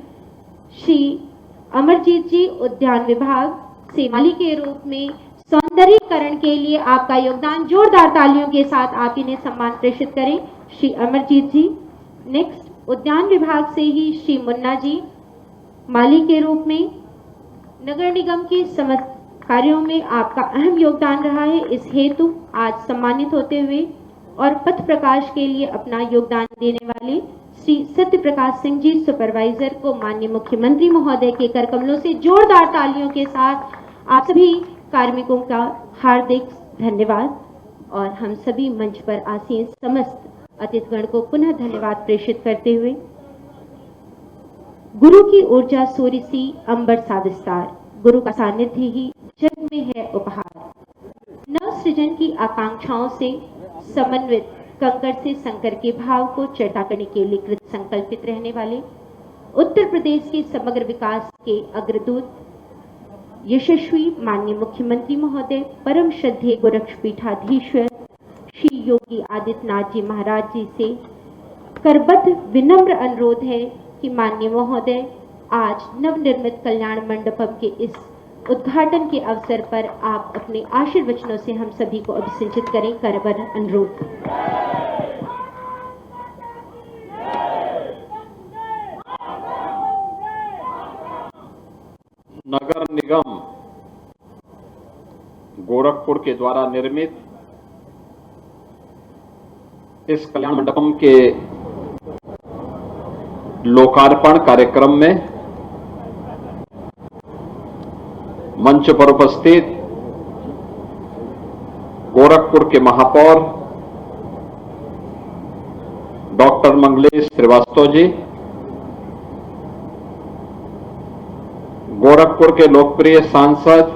श्री अमरजीत जी, उद्यान विभाग से माली के रूप में सौंदर्यीकरण के लिए आपका योगदान, जोरदार तालियों के साथ आप इन्हें सम्मान प्रेषित करें श्री अमरजीत जी। नेक्स्ट उद्यान विभाग से ही श्री मुन्ना जी, माली के रूप में नगर निगम के समस्त कार्यों में आपका अहम योगदान रहा है, इस हेतु आज सम्मानित होते हुए। और पथ प्रकाश के लिए अपना योगदान देने वाले श्री सत्य प्रकाश सिंह जी, सुपरवाइजर को माननीय मुख्यमंत्री महोदय के कर कमलों से जोरदार तालियों के साथ आप सभी कार्मिकों का हार्दिक धन्यवाद। और हम सभी मंच पर आसीन समस्त अतिथिगण को पुनः धन्यवाद प्रेषित करते हुए। गुरु की ऊर्जा सूर्य सी अंबर सा विस्तार, गुरु का सानिध्य ही जग में है उपहार। नव सृजन की आकांक्षाओं से समन्वित कंकड़ से संकर के भाव को चर्चा करने के लिए कृत संकल्पित रहने वाले उत्तर प्रदेश के समग्र विकास के अग्रदूत यशस्वी माननीय मुख्यमंत्री महोदय, परम श्रद्धेय गोरक्षपीठाधीश्वर श्री योगी आदित्यनाथ जी महाराज जी से करबद्ध विनम्र अनुरोध है कि माननीय महोदय आज नवनिर्मित कल्याण मंडपम के इस उद्घाटन के अवसर पर आप अपने आशीर्वचनों से हम सभी को अभिसिंचित करें। करबद्ध अनुरोध। नगर निगम गोरखपुर के द्वारा निर्मित इस कल्याण मंडपम के लोकार्पण कार्यक्रम में मंच पर उपस्थित गोरखपुर के महापौर डॉक्टर मंगलेश श्रीवास्तव जी, गोरखपुर के लोकप्रिय सांसद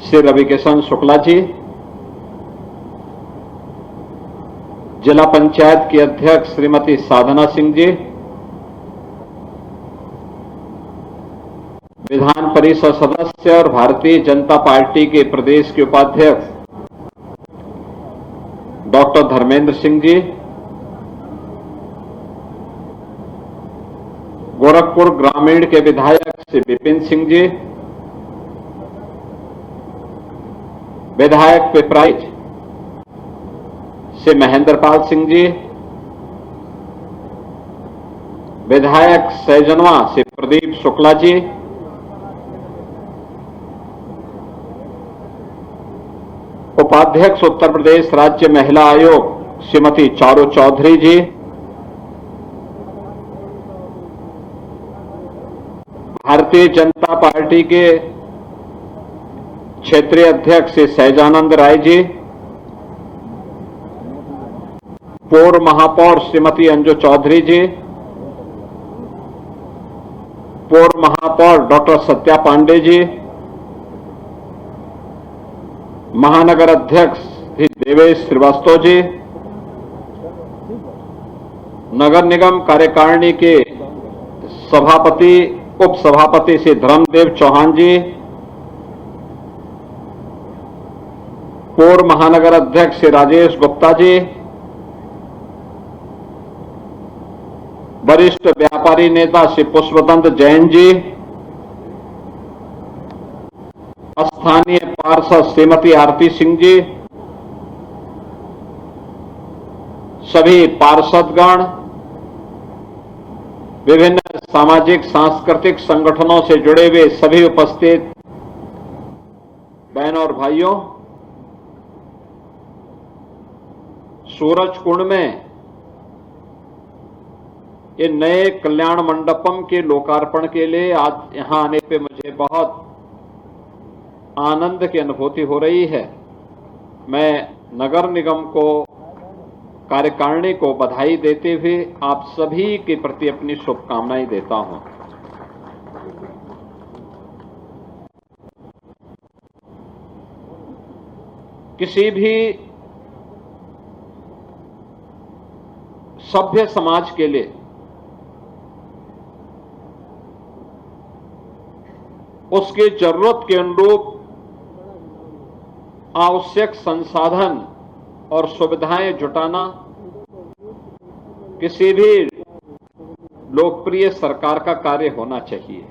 श्री रविकिशन शुक्ला जी, जिला पंचायत की अध्यक्ष श्रीमती साधना सिंह जी, विधान परिषद सदस्य और भारतीय जनता पार्टी के प्रदेश के उपाध्यक्ष डॉक्टर धर्मेंद्र सिंह जी, गोरखपुर ग्रामीण के विधायक श्री विपिन सिंह जी, विधायक पिपराइच श्री महेंद्र पाल सिंह जी, विधायक सैजनवा श्री प्रदीप शुक्ला जी, उपाध्यक्ष उत्तर प्रदेश राज्य महिला आयोग श्रीमती चारू चौधरी जी, भारतीय जनता पार्टी के क्षेत्रीय अध्यक्ष श्री सहजानंद राय जी, पूर्व महापौर श्रीमती अंजू चौधरी जी, पूर्व महापौर डॉक्टर सत्या पांडे जी, महानगर अध्यक्ष श्री देवेश श्रीवास्तव जी, नगर निगम कार्यकारिणी के सभापति उप सभापति श्री धर्मदेव चौहान जी, पूर्व महानगर अध्यक्ष श्री राजेश गुप्ता जी, वरिष्ठ व्यापारी नेता श्री पुष्पदंत जैन जी, स्थानीय पार्षद श्रीमती आरती सिंह जी, सभी पार्षदगण, विभिन्न सामाजिक सांस्कृतिक संगठनों से जुड़े हुए सभी उपस्थित बहनों और भाइयों, सूरज कुंड में ये नए कल्याण मंडपम के लोकार्पण के लिए आज यहां आने पे मुझे बहुत आनंद की अनुभूति हो रही है। मैं नगर निगम को, कार्यकारिणी को बधाई देते हुए आप सभी के प्रति अपनी शुभकामनाएं देता हूं। किसी भी सभ्य समाज के लिए उसकी जरूरत के अनुरूप आवश्यक संसाधन और सुविधाएं जुटाना किसी भी लोकप्रिय सरकार का कार्य होना चाहिए।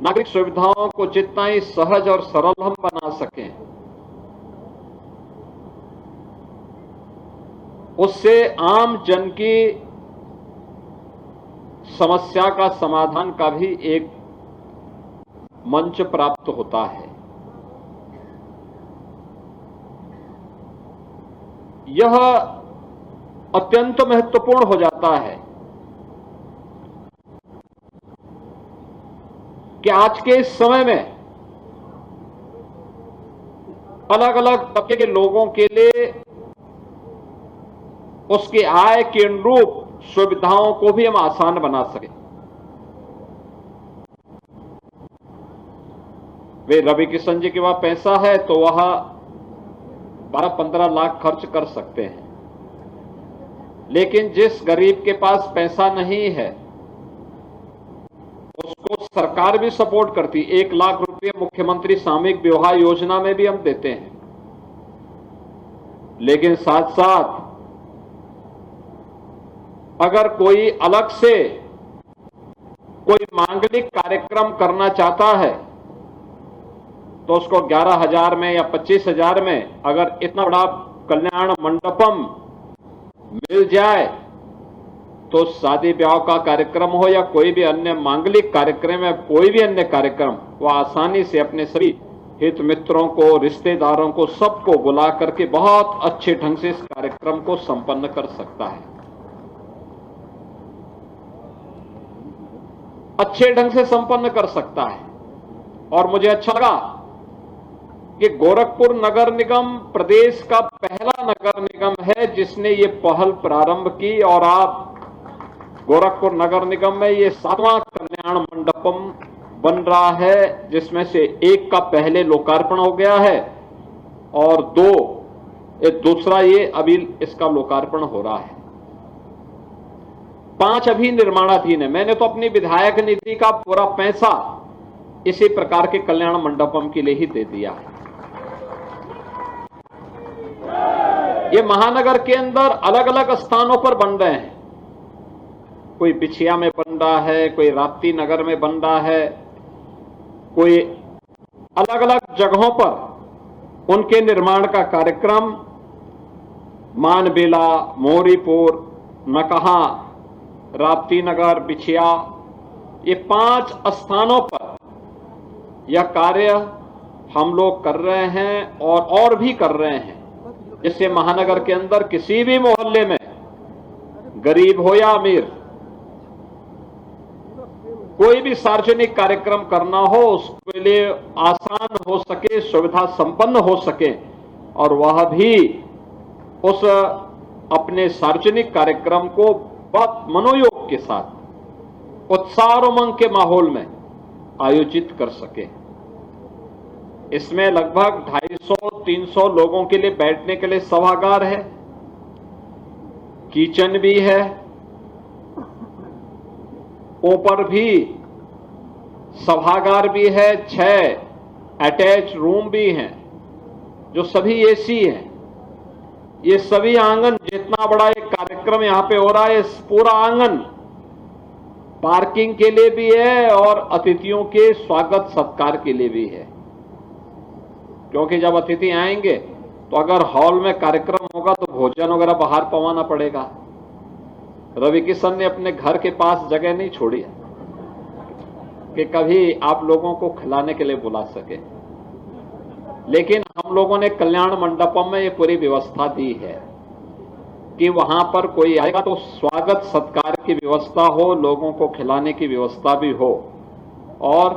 नागरिक सुविधाओं को जितना ही सहज और सरल हम बना सकें, उससे आम जन की समस्या का समाधान का भी एक मंच प्राप्त होता है। यह अत्यंत महत्वपूर्ण हो जाता है कि आज के इस समय में अलग अलग तबके के लोगों के लिए उसकी आय के अनुरूप सुविधाओं को भी हम आसान बना सकें। वे रवि किशन जी के पास पैसा है तो वह 12-15 लाख खर्च कर सकते हैं, लेकिन जिस गरीब के पास पैसा नहीं है उसको सरकार भी सपोर्ट करती। 1 लाख रुपए मुख्यमंत्री सामूहिक विवाह योजना में भी हम देते हैं, लेकिन साथ साथ अगर कोई अलग से कोई मांगलिक कार्यक्रम करना चाहता है तो उसको 11,000 में या 25,000 में अगर इतना बड़ा कल्याण मंडपम मिल जाए तो शादी ब्याह का कार्यक्रम हो या कोई भी अन्य मांगलिक कार्यक्रम या कोई भी अन्य कार्यक्रम, वह आसानी से अपने सभी हित मित्रों को, रिश्तेदारों को, सबको बुला करके बहुत अच्छे ढंग से इस कार्यक्रम को संपन्न कर सकता है। अच्छे ढंग से संपन्न कर सकता है। और मुझे अच्छा लगा कि गोरखपुर नगर निगम प्रदेश का पहला नगर निगम है जिसने ये पहल प्रारंभ की, और आप गोरखपुर नगर निगम में ये 7वां कल्याण मंडपम बन रहा है, जिसमें से 1 का पहले लोकार्पण हो गया है और दूसरा ये अभी इसका लोकार्पण हो रहा है। 5 अभी निर्माणाधीन है। मैंने तो अपनी विधायक निधि का पूरा पैसा इसी प्रकार के कल्याण मंडपम के लिए ही दे दिया है। ये महानगर के अंदर अलग अलग स्थानों पर बन रहे हैं। कोई बिछिया में बन रहा है, कोई राप्ती नगर में बन रहा है, कोई अलग अलग जगहों पर उनके निर्माण का कार्यक्रम मानबेला, मोरीपुर, नकहा, राप्ती नगर, बिछिया, ये 5 स्थानों पर यह कार्य हम लोग कर रहे हैं और भी कर रहे हैं, जिससे महानगर के अंदर किसी भी मोहल्ले में गरीब हो या अमीर कोई भी सार्वजनिक कार्यक्रम करना हो उसके लिए आसान हो सके, सुविधा संपन्न हो सके, और वह भी उस अपने सार्वजनिक कार्यक्रम को बहुत मनोयोग के साथ उत्साह और उमंग के माहौल में आयोजित कर सके। इसमें लगभग 250-300 लोगों के लिए बैठने के लिए सभागार है, किचन भी है, ऊपर भी सभागार भी है, 6 अटैच रूम भी हैं, जो सभी एसी हैं। ये सभी आंगन, जितना बड़ा एक कार्यक्रम यहां पे हो रहा है, इस पूरा आंगन पार्किंग के लिए भी है और अतिथियों के स्वागत सत्कार के लिए भी है। क्योंकि जब अतिथि आएंगे तो अगर हॉल में कार्यक्रम होगा तो भोजन वगैरह बाहर पवाना पड़ेगा। रवि किशन ने अपने घर के पास जगह नहीं छोड़ी कि कभी आप लोगों को खिलाने के लिए बुला सके, लेकिन हम लोगों ने कल्याण मंडपम में ये पूरी व्यवस्था दी है कि वहां पर कोई आएगा तो स्वागत सत्कार की व्यवस्था हो, लोगों को खिलाने की व्यवस्था भी हो और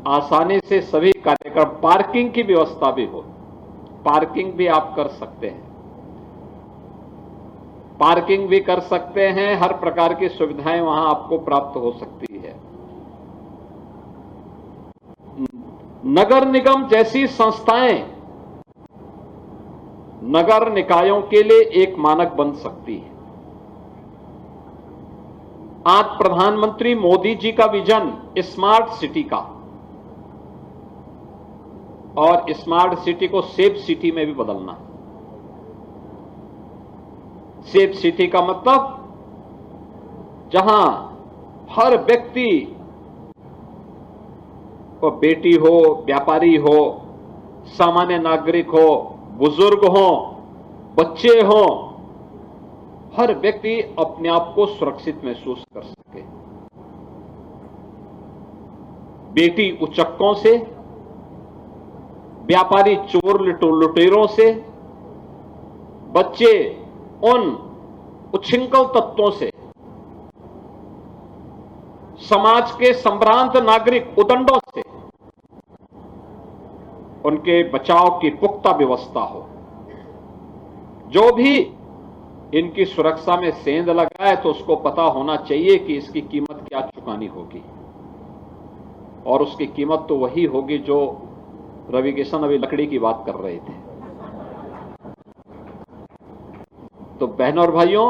आसानी से सभी कार्यक्रम, पार्किंग की व्यवस्था भी हो। पार्किंग भी आप कर सकते हैं, पार्किंग भी कर सकते हैं, हर प्रकार की सुविधाएं वहां आपको प्राप्त हो सकती है। नगर निगम जैसी संस्थाएं नगर निकायों के लिए एक मानक बन सकती है। आज प्रधानमंत्री मोदी जी का विजन स्मार्ट सिटी का, और स्मार्ट सिटी को सेफ सिटी में भी बदलना। सेफ सिटी का मतलब जहां हर व्यक्ति को, बेटी हो, व्यापारी हो, सामान्य नागरिक हो, बुजुर्ग हो, बच्चे हो, हर व्यक्ति अपने आप को सुरक्षित महसूस कर सके। बेटी उचक्कों से, व्यापारी चोर लुटेरों से, बच्चे उन उच्छृंखल तत्वों से, समाज के संभ्रांत नागरिक उदंडों से, उनके बचाव की पुख्ता व्यवस्था हो। जो भी इनकी सुरक्षा में सेंध लगाए तो उसको पता होना चाहिए कि इसकी कीमत क्या चुकानी होगी, और उसकी कीमत तो वही होगी जो रवि किशन अभी लकड़ी की बात कर रहे थे। तो बहनों और भाइयों,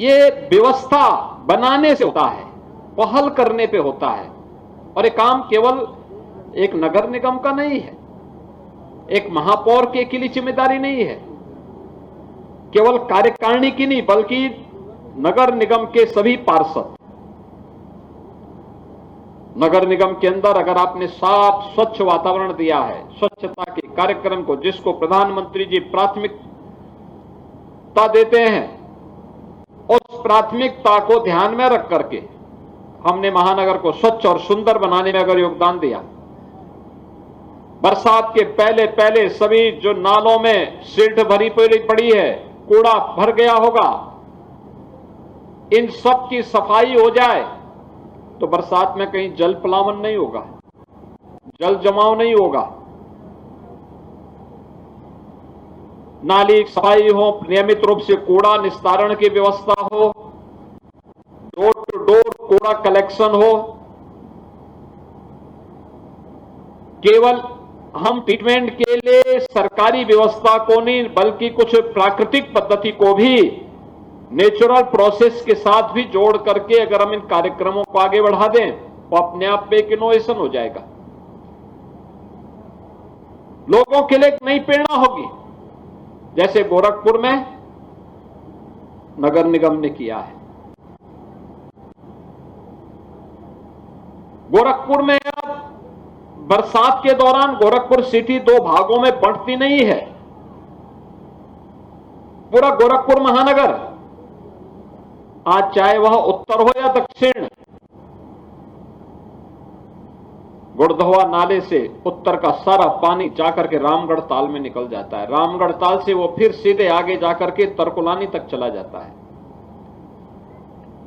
ये व्यवस्था बनाने से होता है, पहल करने पे होता है, और ये काम केवल एक नगर निगम का नहीं है, एक महापौर के अकेली जिम्मेदारी नहीं है, केवल कार्यकारिणी की नहीं, बल्कि नगर निगम के सभी पार्षद। नगर निगम के अंदर अगर आपने साफ स्वच्छ वातावरण दिया है, स्वच्छता के कार्यक्रम को जिसको प्रधानमंत्री जी प्राथमिकता देते हैं, उस प्राथमिकता को ध्यान में रख करके हमने महानगर को स्वच्छ और सुंदर बनाने में अगर योगदान दिया, बरसात के पहले पहले सभी जो नालों में सिल्ट भरी पड़ी है, कूड़ा भर गया होगा, इन सब की सफाई हो जाए तो बरसात में कहीं जल प्लावन नहीं होगा, जल जमाव नहीं होगा। नाली सफाई हो, नियमित रूप से कूड़ा निस्तारण की व्यवस्था हो, डोर टू डोर कूड़ा कलेक्शन हो। केवल हम ट्रीटमेंट के लिए सरकारी व्यवस्था को नहीं, बल्कि कुछ प्राकृतिक पद्धति को भी नेचुरल प्रोसेस के साथ भी जोड़ करके अगर हम इन कार्यक्रमों को आगे बढ़ा दें तो अपने आप में एक इनोवेशन हो जाएगा, लोगों के लिए एक नई प्रेरणा होगी, जैसे गोरखपुर में नगर निगम ने किया है। गोरखपुर में अब बरसात के दौरान गोरखपुर सिटी दो भागों में बंटती नहीं है, पूरा गोरखपुर महानगर, आज चाहे वह उत्तर हो या दक्षिण, गुड़धवा नाले से उत्तर का सारा पानी जाकर के रामगढ़ ताल में निकल जाता है, रामगढ़ ताल से वो फिर सीधे आगे जाकर के तरकुलानी तक चला जाता है।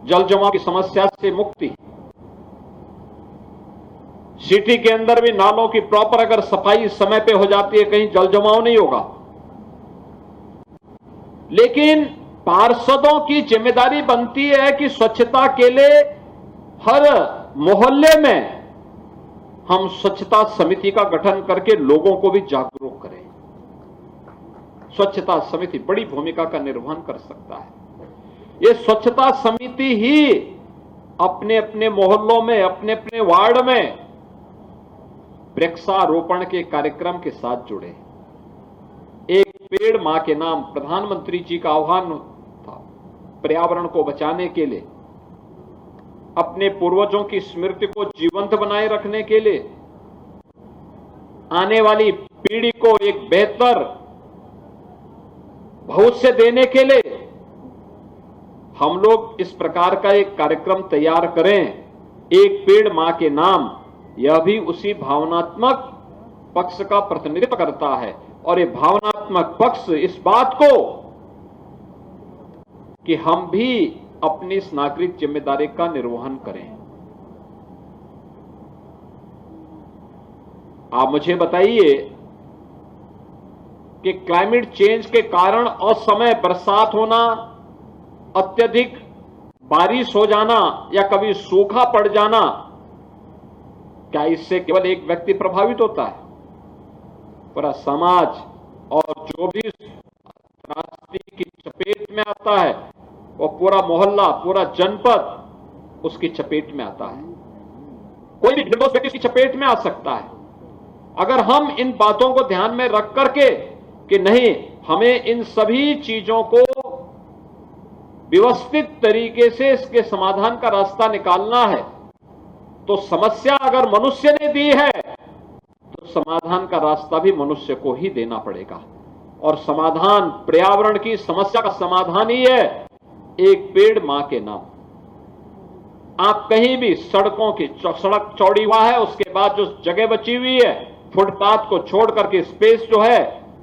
जल जमाव की समस्या से मुक्ति, सिटी के अंदर भी नालों की प्रॉपर अगर सफाई समय पे हो जाती है, कहीं जल जमाव नहीं होगा। लेकिन पार्षदों की जिम्मेदारी बनती है कि स्वच्छता के लिए हर मोहल्ले में हम स्वच्छता समिति का गठन करके लोगों को भी जागरूक करें। स्वच्छता समिति बड़ी भूमिका का निर्वहन कर सकता है। ये स्वच्छता समिति ही अपने अपने मोहल्लों में, अपने अपने वार्ड में वृक्षारोपण के कार्यक्रम के साथ जुड़े। एक पेड़ मां के नाम प्रधानमंत्री जी का आह्वान था। पर्यावरण को बचाने के लिए, अपने पूर्वजों की स्मृति को जीवंत बनाए रखने के लिए, आने वाली पीढ़ी को एक बेहतर भविष्य देने के लिए हम लोग इस प्रकार का एक कार्यक्रम तैयार करें, एक पेड़ मां के नाम। यह भी उसी भावनात्मक पक्ष का प्रतिनिधित्व करता है, और ये भावनात्मक पक्ष इस बात को कि हम भी अपनी इस नागरिक जिम्मेदारी का निर्वहन करें। आप मुझे बताइए कि क्लाइमेट चेंज के कारण असमय बरसात होना, अत्यधिक बारिश हो जाना या कभी सूखा पड़ जाना, क्या इससे केवल एक व्यक्ति प्रभावित होता है? पूरा समाज और जो भी त्रासदी की चपेट में आता है, वो पूरा मोहल्ला, पूरा जनपद उसकी चपेट में आता है। कोई भी निर्दोष व्यक्ति इसकी चपेट में आ सकता है। अगर हम इन बातों को ध्यान में रख करके कि नहीं, हमें इन सभी चीजों को व्यवस्थित तरीके से इसके समाधान का रास्ता निकालना है, तो समस्या अगर मनुष्य ने दी है तो समाधान का रास्ता भी मनुष्य को ही देना पड़ेगा। और समाधान, पर्यावरण की समस्या का समाधान ही है एक पेड़ मां के नाम। आप कहीं भी सड़कों की सड़क चौड़ी हुआ है, उसके बाद जो जगह बची हुई है, फुटपाथ को छोड़ करके स्पेस जो है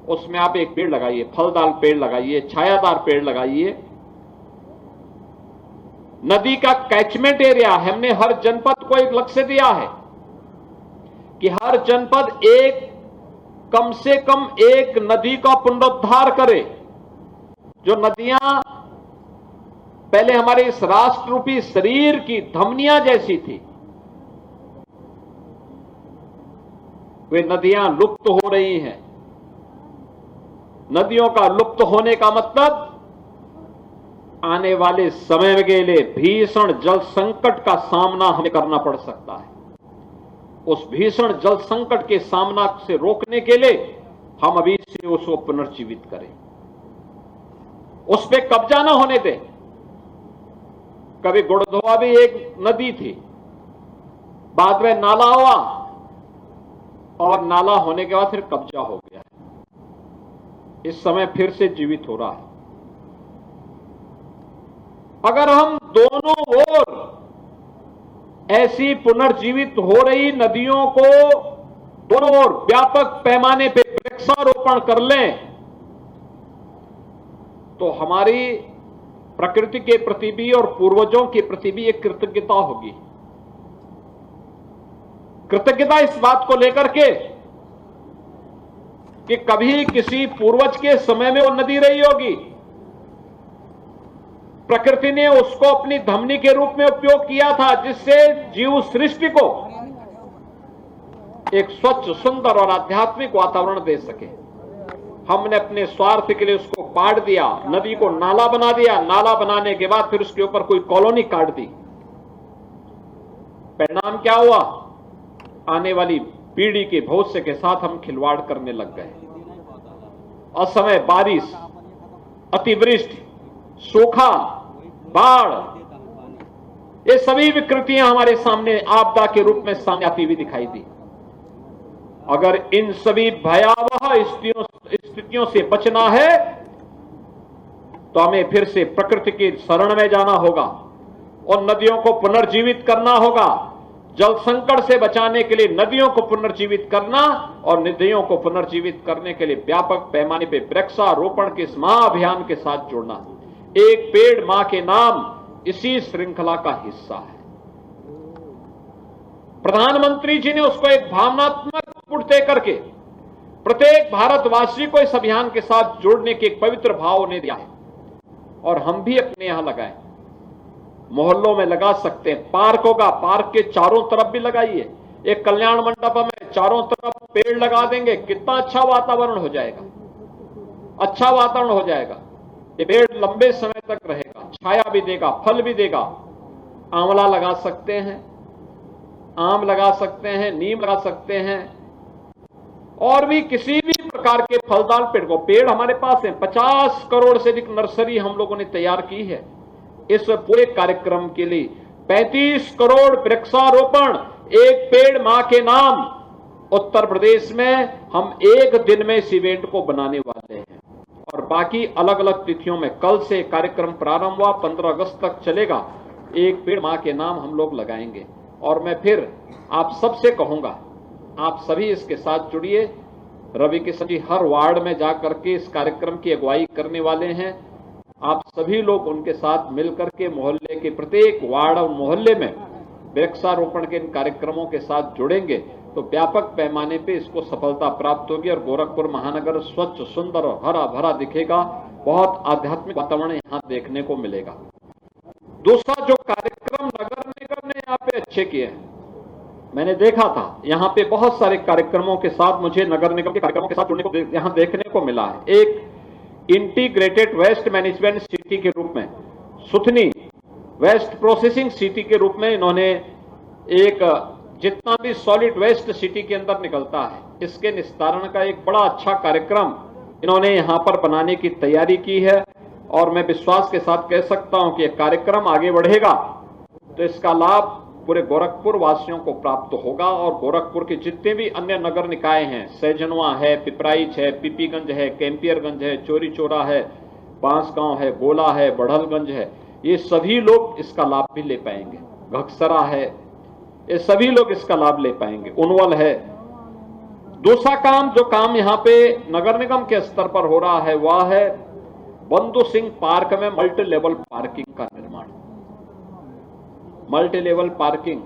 उसमें आप एक पेड़ लगाइए, फलदार पेड़ लगाइए, छायादार पेड़ लगाइए। नदी का कैचमेंट एरिया, हमने हर जनपद को एक लक्ष्य दिया है कि हर जनपद कम से कम एक नदी का पुनरुद्धार करे। जो नदियां पहले हमारे इस राष्ट्र रूपी शरीर की धमनियां जैसी थी, वे नदियां लुप्त हो रही हैं। नदियों का लुप्त होने का मतलब आने वाले समय के लिए भीषण जल संकट का सामना हमें करना पड़ सकता है। उस भीषण जल संकट के सामना से रोकने के लिए हम अभी से उसको पुनर्जीवित करें, उस पे कब्जा ना होने दें। कभी गुड़धोआ भी एक नदी थी, बाद में नाला हुआ, और नाला होने के बाद फिर कब्जा हो गया। इस समय फिर से जीवित हो रहा है। अगर हम दोनों ओर ऐसी पुनर्जीवित हो रही नदियों को दोनों ओर व्यापक पैमाने पर वृक्षारोपण कर लें, तो हमारी प्रकृति के प्रति भी और पूर्वजों के प्रति भी एक कृतज्ञता होगी। कृतज्ञता इस बात को लेकर के कि कभी किसी पूर्वज के समय में वो नदी रही होगी, प्रकृति ने उसको अपनी धमनी के रूप में उपयोग किया था, जिससे जीव सृष्टि को एक स्वच्छ, सुंदर और आध्यात्मिक वातावरण दे सके। हमने अपने स्वार्थ के लिए उसको काट दिया, नदी को नाला बना दिया। नाला बनाने के बाद फिर उसके ऊपर कोई कॉलोनी काट दी। परिणाम क्या हुआ? आने वाली पीढ़ी के भविष्य के साथ हम खिलवाड़ करने लग गए। असमय बारिश, अतिवृष्टि, सूखा, बाढ़, ये सभी विकृतियां हमारे सामने आपदा के रूप में सामने आती हुई दिखाई दी। अगर इन सभी भयावह स्थितियों से बचना है तो हमें फिर से प्रकृति की शरण में जाना होगा और नदियों को पुनर्जीवित करना होगा। जल संकट से बचाने के लिए नदियों को पुनर्जीवित करना और नदियों को पुनर्जीवित करने के लिए व्यापक पैमाने पर वृक्षारोपण के इस महाअभियान के साथ जुड़ना। एक पेड़ मां के नाम इसी श्रृंखला का हिस्सा है। प्रधानमंत्री जी ने उसको एक भावनात्मक पुट दे करके प्रत्येक भारतवासी को इस अभियान के साथ जोड़ने के एक पवित्र भाव उन्हें दिया है और हम भी अपने यहां लगाएं। मोहल्लों में लगा सकते हैं, पार्क होगा, पार्क के चारों तरफ भी लगाइए। एक कल्याण मंडप में चारों तरफ पेड़ लगा देंगे, कितना अच्छा वातावरण हो जाएगा, अच्छा वातावरण हो जाएगा। ये पेड़ लंबे समय तक रहेगा, छाया भी देगा, फल भी देगा। आंवला लगा सकते हैं, आम लगा सकते हैं, नीम लगा सकते हैं, और भी किसी भी प्रकार के फलदार पेड़ हमारे पास हैं। 50 करोड़ से अधिक नर्सरी हम लोगों ने तैयार की है। इस पूरे कार्यक्रम के लिए 35 करोड़ वृक्षारोपण, एक पेड़ मां के नाम, उत्तर प्रदेश में हम एक दिन में इस इवेंट को बनाने वाले हैं। और बाकी अलग अलग तिथियों में कल से कार्यक्रम प्रारंभ हुआ, 15 अगस्त तक चलेगा। एक पेड़ मां के नाम हम लोग लगाएंगे। और मैं फिर आप सबसे कहूंगा, आप सभी इसके साथ जुड़िए। रवि किशन जी हर वार्ड में जाकर के इस कार्यक्रम की अगुवाई करने वाले हैं। आप सभी लोग उनके साथ मिलकर के मोहल्ले के प्रत्येक वार्ड और मोहल्ले में वृक्षारोपण के इन कार्यक्रमों के साथ जुड़ेंगे तो व्यापक पैमाने पे इसको सफलता प्राप्त होगी और गोरखपुर महानगर स्वच्छ, सुंदर और हरा भरा दिखेगा। बहुत आध्यात्मिक वातावरण यहाँ देखने को मिलेगा। दूसरा जो कार्यक्रम नगर निगम ने यहाँ पे अच्छे किए हैं, मैंने देखा था यहाँ पे बहुत सारे कार्यक्रमों के साथ, मुझे नगर निगम के कार्यक्रमों के साथ जुड़ने को यहाँ देखने को मिला है। एक इंटीग्रेटेड वेस्ट मैनेजमेंट सिटी के रूप में, सुथनी वेस्ट प्रोसेसिंग सिटी के रूप में इन्होंने एक जितना भी सॉलिड वेस्ट सिटी के अंदर निकलता है, इसके निस्तारण का एक बड़ा अच्छा कार्यक्रम इन्होंने यहां पर बनाने की तैयारी की है। और मैं विश्वास के साथ कह सकता हूं कि यह कार्यक्रम आगे बढ़ेगा तो इसका लाभ पूरे गोरखपुर वासियों को प्राप्त होगा। और गोरखपुर के जितने भी अन्य नगर निकाय हैं, सैजनवा है, पिपराइच है, पीपीगंज है, कैंपियरगंज है, चोरी चोरा है, बांसगांव है, गोला है, बढ़लगंज है, ये सभी लोग इसका लाभ भी ले पाएंगे। घकसरा है, ये सभी लोग इसका लाभ ले पाएंगे। उनवल है। दूसरा काम, जो काम यहाँ पे नगर निगम के स्तर पर हो रहा है, वह है बंधु सिंह पार्क में मल्टी लेवल पार्किंग का निर्माण। मल्टी लेवल पार्किंग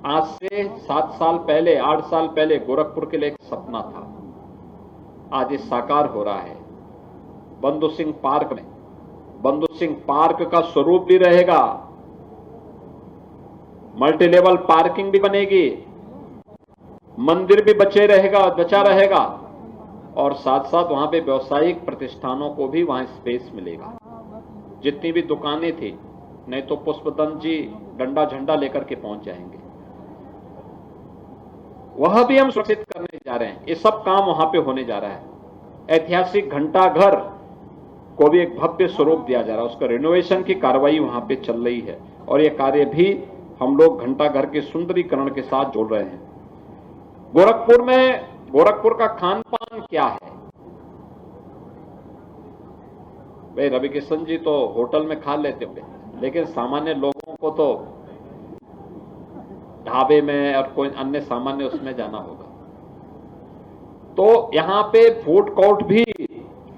आज से 7 साल पहले, 8 साल पहले गोरखपुर के लिए एक सपना था, आज ये साकार हो रहा है। बंधु सिंह पार्क में, बंधु सिंह पार्क का स्वरूप भी रहेगा, मल्टी लेवल पार्किंग भी बनेगी, मंदिर भी बचा रहेगा और साथ साथ वहां पे व्यवसायिक प्रतिष्ठानों को भी वहां स्पेस मिलेगा। जितनी भी दुकानें थी, नहीं तो पुष्पदंत जी डंडा झंडा लेकर के पहुंच जाएंगे, वह भी हम सुरक्षित करने जा रहे हैं। ये सब काम वहां पे होने जा रहा है। ऐतिहासिक घंटा घर को भी एक भव्य स्वरूप दिया जा रहा है, उसका रिनोवेशन की कार्रवाई वहां पे चल रही है और ये कार्य भी हम लोग घंटा घर के सुंदरीकरण के साथ जोड़ रहे हैं। गोरखपुर में, गोरखपुर का खान पान क्या है? भाई रवि किशन जी तो होटल में खा लेते होंगे, लेकिन सामान्य लोगों को तो ढाबे में और कोई अन्य सामान्य उसमें जाना होगा। तो यहाँ पे फूड कोर्ट भी,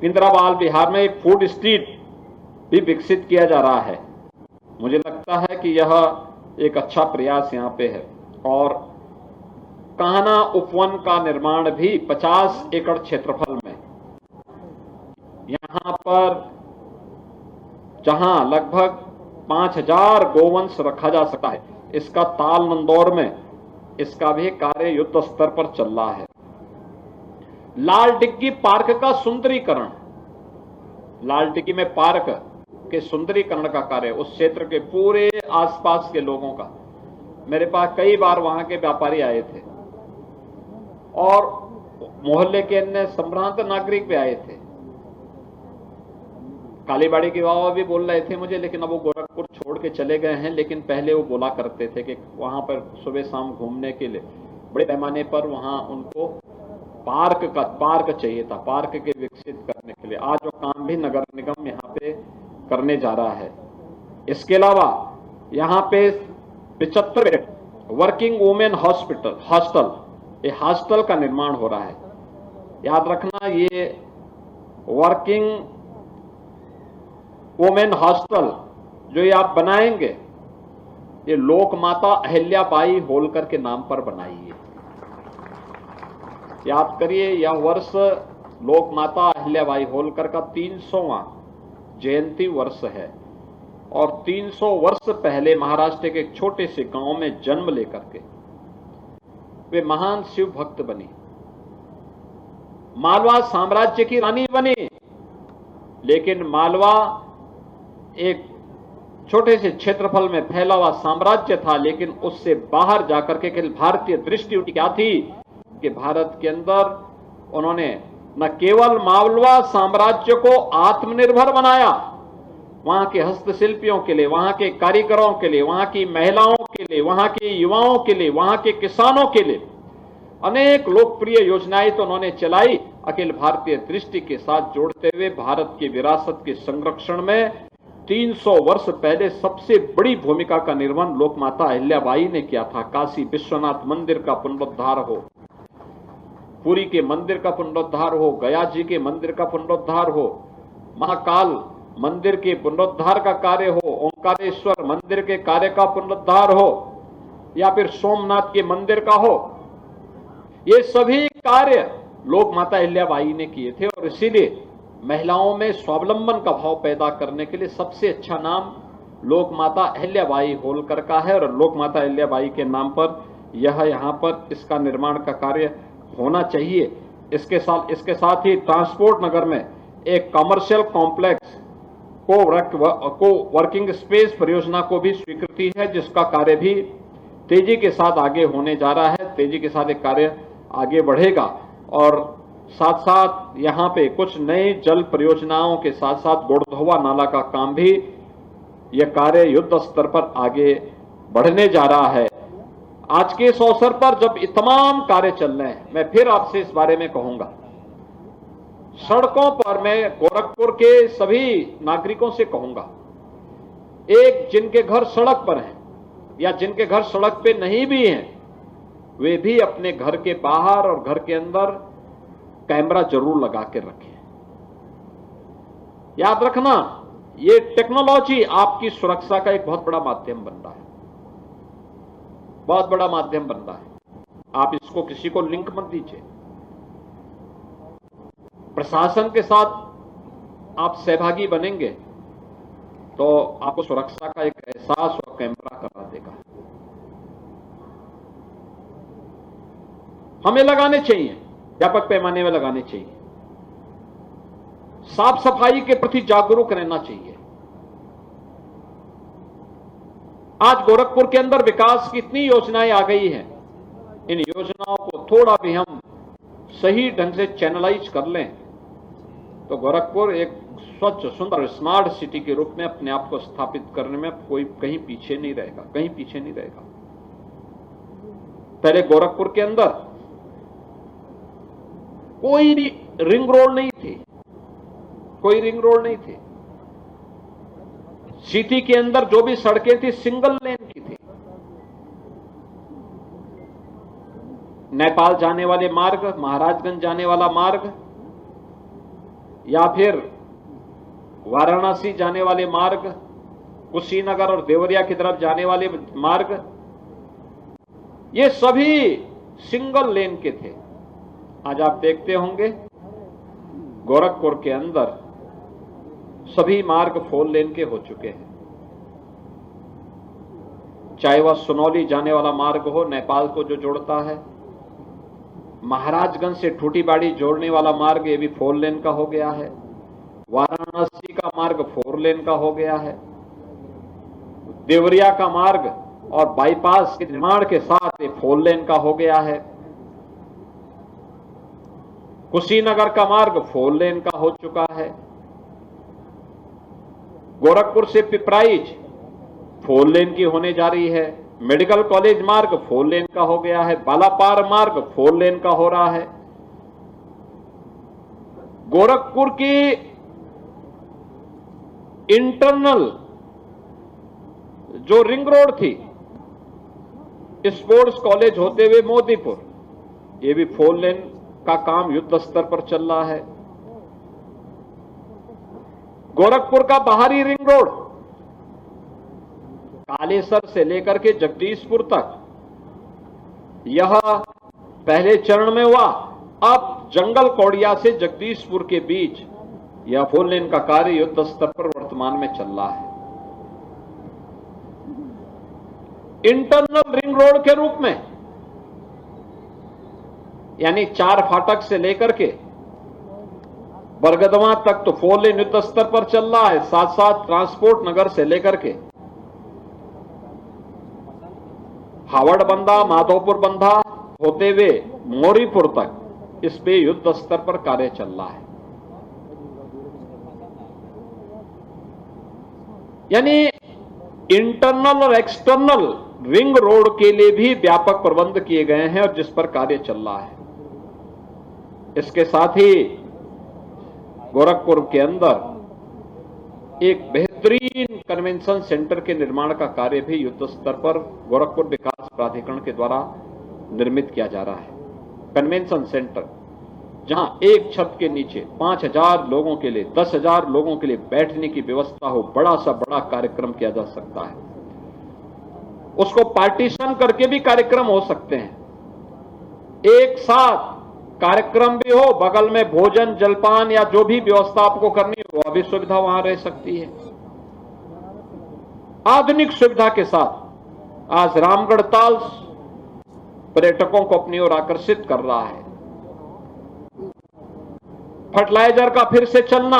इंदिराबाल बिहार में एक फूड स्ट्रीट भी विकसित किया जा रहा है। मुझे लगता है कि यह एक अच्छा प्रयास यहाँ पे है। और कान्हा उपवन का निर्माण भी 50 एकड़ क्षेत्रफल में, यहाँ पर जहां लगभग 5000 गोवंश रखा जा सकता है, इसका ताल नंदौर में इसका भी कार्य युद्ध स्तर पर चल रहा है। लाल डिग्गी पार्क का सुंदरीकरण, लाल डिग्गी में पार्क के सुंदरीकरण का कार्य, उस क्षेत्र के पूरे आसपास के लोगों का, मेरे पास कई बार वहां के व्यापारी आए थे और मोहल्ले के अन्य संभ्रांत नागरिक भी आए थे। कालीबाड़ी के बाबा भी बोल रहे थे मुझे, लेकिन अब वो गोरखपुर छोड़ के चले गए हैं। लेकिन पहले वो बोला करते थे कि वहां पर सुबह शाम घूमने के लिए बड़े पैमाने पर वहां उनको पार्क चाहिए था, पार्क के विकसित करने के लिए। आज वो काम भी नगर निगम यहाँ पे करने जा रहा है। इसके अलावा यहाँ पे 75 वर्किंग वुमेन हॉस्टल, ये हॉस्टल का निर्माण हो रहा है। याद रखना, ये वर्किंग वुमेन हॉस्टल जो ये आप बनाएंगे, ये लोक माता अहिल्याबाई होलकर के नाम पर बनाई है। याद करिए, यह वर्ष लोक माता अहिल्याबाई होलकर का 300वां जयंती वर्ष है और 300 वर्ष पहले महाराष्ट्र के एक छोटे से गांव में जन्म लेकर के वे महान शिव भक्त बनी, मालवा साम्राज्य की रानी बनी। लेकिन मालवा एक छोटे से क्षेत्रफल में फैला हुआ साम्राज्य था, लेकिन उससे बाहर जाकर के भारतीय दृष्टि उनकी क्या थी? कि भारत के अंदर उन्होंने न केवल मालवा साम्राज्य को आत्मनिर्भर बनाया, वहां के हस्तशिल्पियों के लिए, वहां के कारीगरों के लिए, वहां की महिलाओं के लिए, वहां के युवाओं के लिए, वहां के किसानों के लिए अनेक लोकप्रिय योजनाएं तो उन्होंने चलाई, अखिल भारतीय दृष्टि के साथ जोड़ते हुए भारत की विरासत के संरक्षण में 300 वर्ष पहले सबसे बड़ी भूमिका का निर्वहन लोकमाता अहिल्याबाई ने किया था। काशी विश्वनाथ मंदिर का पुनरुद्धार हो, पुरी के मंदिर का पुनरुद्धार हो, गया जी के मंदिर का पुनरुद्धार हो, महाकाल मंदिर के पुनरुद्धार का कार्य हो, ओंकारेश्वर मंदिर के कार्य का पुनरुद्धार हो, या फिर सोमनाथ के मंदिर का हो, ये सभी कार्य लोक माता अहिल्याबाई ने किए थे। और इसीलिए महिलाओं में स्वावलंबन का भाव पैदा करने के लिए सबसे अच्छा नाम लोक माता अहिल्याबाई होलकर का है, और लोक माता अहिल्याबाई के नाम पर यहां पर इसका निर्माण का कार्य होना चाहिए। इसके साथ ही ट्रांसपोर्ट नगर में एक कमर्शियल कॉम्प्लेक्स को वर्किंग स्पेस परियोजना को भी स्वीकृति है, जिसका कार्य भी तेजी के साथ आगे होने जा रहा है। तेजी के साथ एक कार्य आगे बढ़ेगा, और साथ साथ यहां पे कुछ नई जल परियोजनाओं के साथ साथ गोड़धोवा नाला का काम भी, यह कार्य युद्ध स्तर पर आगे बढ़ने जा रहा है। आज के इस अवसर पर जब ये तमाम कार्य चल रहे हैं, मैं फिर आपसे इस बारे में कहूंगा, सड़कों पर मैं गोरखपुर के सभी नागरिकों से कहूंगा, एक जिनके घर सड़क पर हैं या जिनके घर सड़क पे नहीं भी हैं, वे भी अपने घर के बाहर और घर के अंदर कैमरा जरूर लगा के रखें। याद रखना, ये टेक्नोलॉजी आपकी सुरक्षा का एक बहुत बड़ा माध्यम बन रहा है, बहुत बड़ा माध्यम बन रहा है। आप इसको किसी को लिंक मत दीजिए। प्रशासन के साथ आप सहभागी बनेंगे तो आपको सुरक्षा का एक एहसास और कैमरा करा देगा। हमें लगाने चाहिए, व्यापक पैमाने में लगाने चाहिए। साफ सफाई के प्रति जागरूक रहना चाहिए। आज गोरखपुर के अंदर विकास की इतनी योजनाएं आ गई हैं, इन योजनाओं को थोड़ा भी हम सही ढंग से चैनलाइज कर लें तो गोरखपुर एक स्वच्छ, सुंदर, स्मार्ट सिटी के रूप में अपने आप को स्थापित करने में कोई कहीं पीछे नहीं रहेगा, कहीं पीछे नहीं रहेगा। पहले गोरखपुर के अंदर कोई रिंग रोड नहीं थी, कोई रिंग रोड नहीं थी। सिटी के अंदर जो भी सड़कें थी सिंगल लेन की थी। नेपाल जाने वाले मार्ग, महाराजगंज जाने वाला मार्ग, या फिर वाराणसी जाने वाले मार्ग, कुशीनगर और देवरिया की तरफ जाने वाले मार्ग, ये सभी सिंगल लेन के थे। आज आप देखते होंगे गोरखपुर के अंदर सभी मार्ग 4 लेन के हो चुके हैं। चाहे वह सुनौली जाने वाला मार्ग हो, नेपाल को जो जोड़ता है, महाराजगंज से ठूटीबाड़ी जोड़ने वाला मार्ग, ये भी 4 लेन का हो गया है। वाराणसी का मार्ग 4 लेन का हो गया है। देवरिया का मार्ग और बाईपास के निर्माण के साथ ये 4 लेन का हो गया है। कुशीनगर का मार्ग 4 लेन का हो चुका है। गोरखपुर से पिपराइच 4 लेन की होने जा रही है। मेडिकल कॉलेज मार्ग 4 लेन का हो गया है। बालापार मार्ग 4 लेन का हो रहा है। गोरखपुर की इंटरनल जो रिंग रोड थी, स्पोर्ट्स कॉलेज होते हुए मोदीपुर, ये भी 4 लेन का काम युद्ध स्तर पर चल रहा है। गोरखपुर का बाहरी रिंग रोड कालेसर से लेकर के जगदीशपुर तक, यह पहले चरण में हुआ। अब जंगल कौड़िया से जगदीशपुर के बीच यह 4 लेन का कार्य युद्ध स्तर पर वर्तमान में चल रहा है। इंटरनल रिंग रोड के रूप में, यानी 4 फाटक से लेकर के बरगदवा तक तो 4 लेन युद्ध स्तर पर चल रहा है। साथ साथ ट्रांसपोर्ट नगर से लेकर के हावड़ बंधा, माधोपुर बंधा, होते हुए मोरीपुर तक इस पे युद्ध स्तर पर कार्य चल रहा है। यानी इंटरनल और एक्सटर्नल रिंग रोड के लिए भी व्यापक प्रबंध किए गए हैं और जिस पर कार्य चल रहा है। इसके साथ ही गोरखपुर के अंदर एक बेहतरीन कन्वेंशन सेंटर के निर्माण का कार्य भी युद्ध स्तर पर गोरखपुर विकास प्राधिकरण के द्वारा निर्मित किया जा रहा है। कन्वेंशन सेंटर जहां एक छत के नीचे 5,000 लोगों के लिए, 10,000 लोगों के लिए बैठने की व्यवस्था हो, बड़ा सा बड़ा कार्यक्रम किया जा सकता है। उसको पार्टीशन करके भी कार्यक्रम हो सकते हैं। एक साथ कार्यक्रम भी हो, बगल में भोजन जलपान या जो भी व्यवस्था आपको करनी हो वह भी सुविधा वहां रह सकती है। आधुनिक सुविधा के साथ आज रामगढ़ ताल पर्यटकों को अपनी ओर आकर्षित कर रहा है। फर्टिलाइजर का फिर से चलना,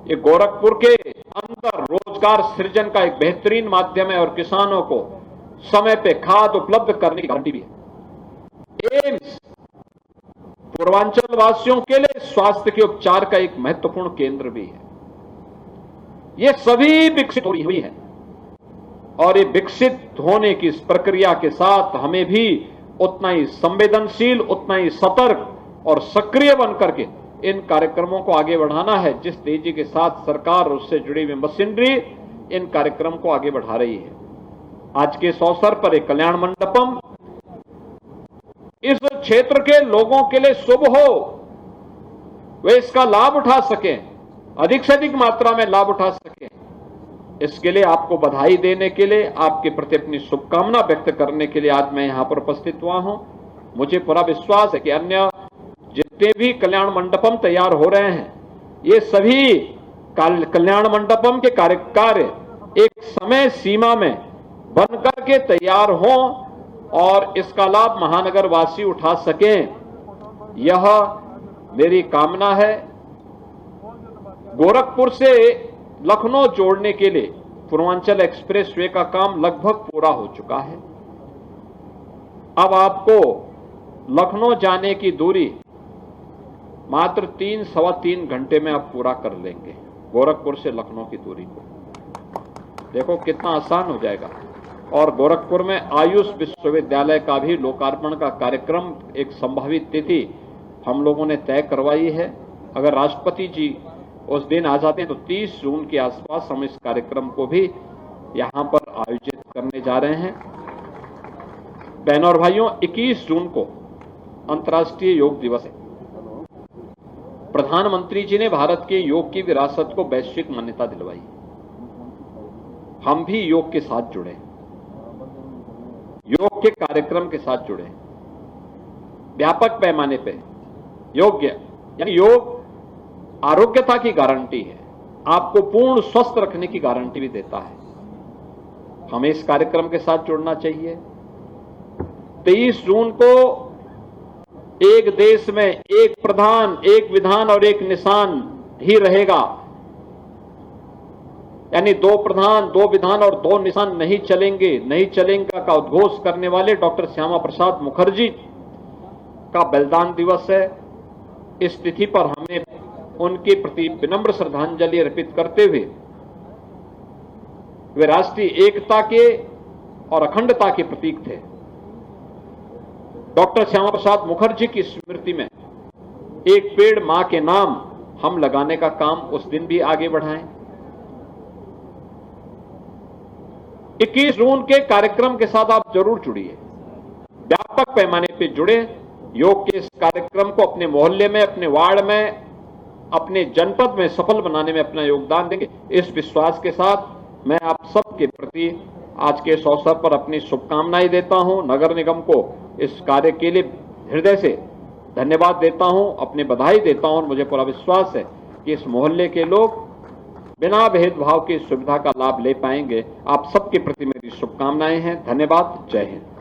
ये गोरखपुर के अंदर रोजगार सृजन का एक बेहतरीन माध्यम है और किसानों को समय पे खाद उपलब्ध करने की गारंटी भी है। एम्स पूर्वांचल वासियों के लिए स्वास्थ्य के उपचार का एक महत्वपूर्ण केंद्र भी है। ये सभी विकसित हो रही हुई है और ये विकसित होने की इस प्रक्रिया के साथ हमें भी उतना ही संवेदनशील, उतना ही सतर्क और सक्रिय बनकर के इन कार्यक्रमों को आगे बढ़ाना है। जिस तेजी के साथ सरकार और उससे जुड़ी हुई मशीनरी इन कार्यक्रम को आगे बढ़ा रही है। आज के इस अवसर पर एक कल्याण मंडपम इस क्षेत्र के लोगों के लिए शुभ हो, वे इसका लाभ उठा सकें, अधिक से अधिक मात्रा में लाभ उठा सकें। इसके लिए आपको बधाई देने के लिए, आपके प्रति अपनी शुभकामना व्यक्त करने के लिए आज मैं यहां पर उपस्थित हुआ हूं। मुझे पूरा विश्वास है कि अन्य जितने भी कल्याण मंडपम तैयार हो रहे हैं, ये सभी कल्याण मंडपम के कार्य एक समय सीमा में बनकर के तैयार हों और इसका लाभ महानगर वासी उठा सकें, यह मेरी कामना है। गोरखपुर से लखनऊ जोड़ने के लिए पूर्वांचल एक्सप्रेसवे का काम लगभग पूरा हो चुका है। अब आपको लखनऊ जाने की दूरी मात्र 3-3.25 घंटे में आप पूरा कर लेंगे। गोरखपुर से लखनऊ की दूरी को देखो कितना आसान हो जाएगा। और गोरखपुर में आयुष विश्वविद्यालय का भी लोकार्पण का कार्यक्रम एक संभावित तिथि हम लोगों ने तय करवाई है। अगर राष्ट्रपति जी उस दिन आ जाते हैं तो 30 जून के आसपास हम इस कार्यक्रम को भी यहां पर आयोजित करने जा रहे हैं। बहनों और भाइयों, 21 जून को अंतर्राष्ट्रीय योग दिवस है। प्रधानमंत्री जी ने भारत के योग की विरासत को वैश्विक मान्यता दिलवाई। हम भी योग के साथ जुड़े, योग के कार्यक्रम के साथ जुड़े। व्यापक पैमाने पे यानी योग आरोग्यता की गारंटी है, आपको पूर्ण स्वस्थ रखने की गारंटी भी देता है। हमें इस कार्यक्रम के साथ जुड़ना चाहिए। 23 जून को एक देश में एक प्रधान, एक विधान और एक निशान ही रहेगा, यानी 2 प्रधान, 2 विधान और 2 निशान नहीं चलेंगे का उद्घोष करने वाले डॉक्टर श्यामा प्रसाद मुखर्जी का बलिदान दिवस है। इस तिथि पर हमें उनके प्रति विनम्र श्रद्धांजलि अर्पित करते हुए वे राष्ट्रीय एकता के और अखंडता के प्रतीक थे। डॉक्टर श्यामा प्रसाद मुखर्जी की स्मृति में एक पेड़ मां के नाम हम लगाने का काम उस दिन भी आगे बढ़ाएं। 21 जून के कार्यक्रम के साथ आप जरूर जुड़िए, व्यापक पैमाने पे जुड़े। योग के इस कार्यक्रम को अपने मोहल्ले में, अपने वार्ड में, अपने जनपद में सफल बनाने में अपना योगदान देंगे। इस विश्वास के साथ मैं आप सबके प्रति आज के इस अवसर पर अपनी शुभकामनाएं देता हूं। नगर निगम को इस कार्य के लिए हृदय से धन्यवाद देता हूं, अपनी बधाई देता हूं और मुझे पूरा विश्वास है कि इस मोहल्ले के लोग बिना भेदभाव की सुविधा का लाभ ले पाएंगे। आप सबके प्रति मेरी शुभकामनाएं हैं। धन्यवाद। जय हिंद।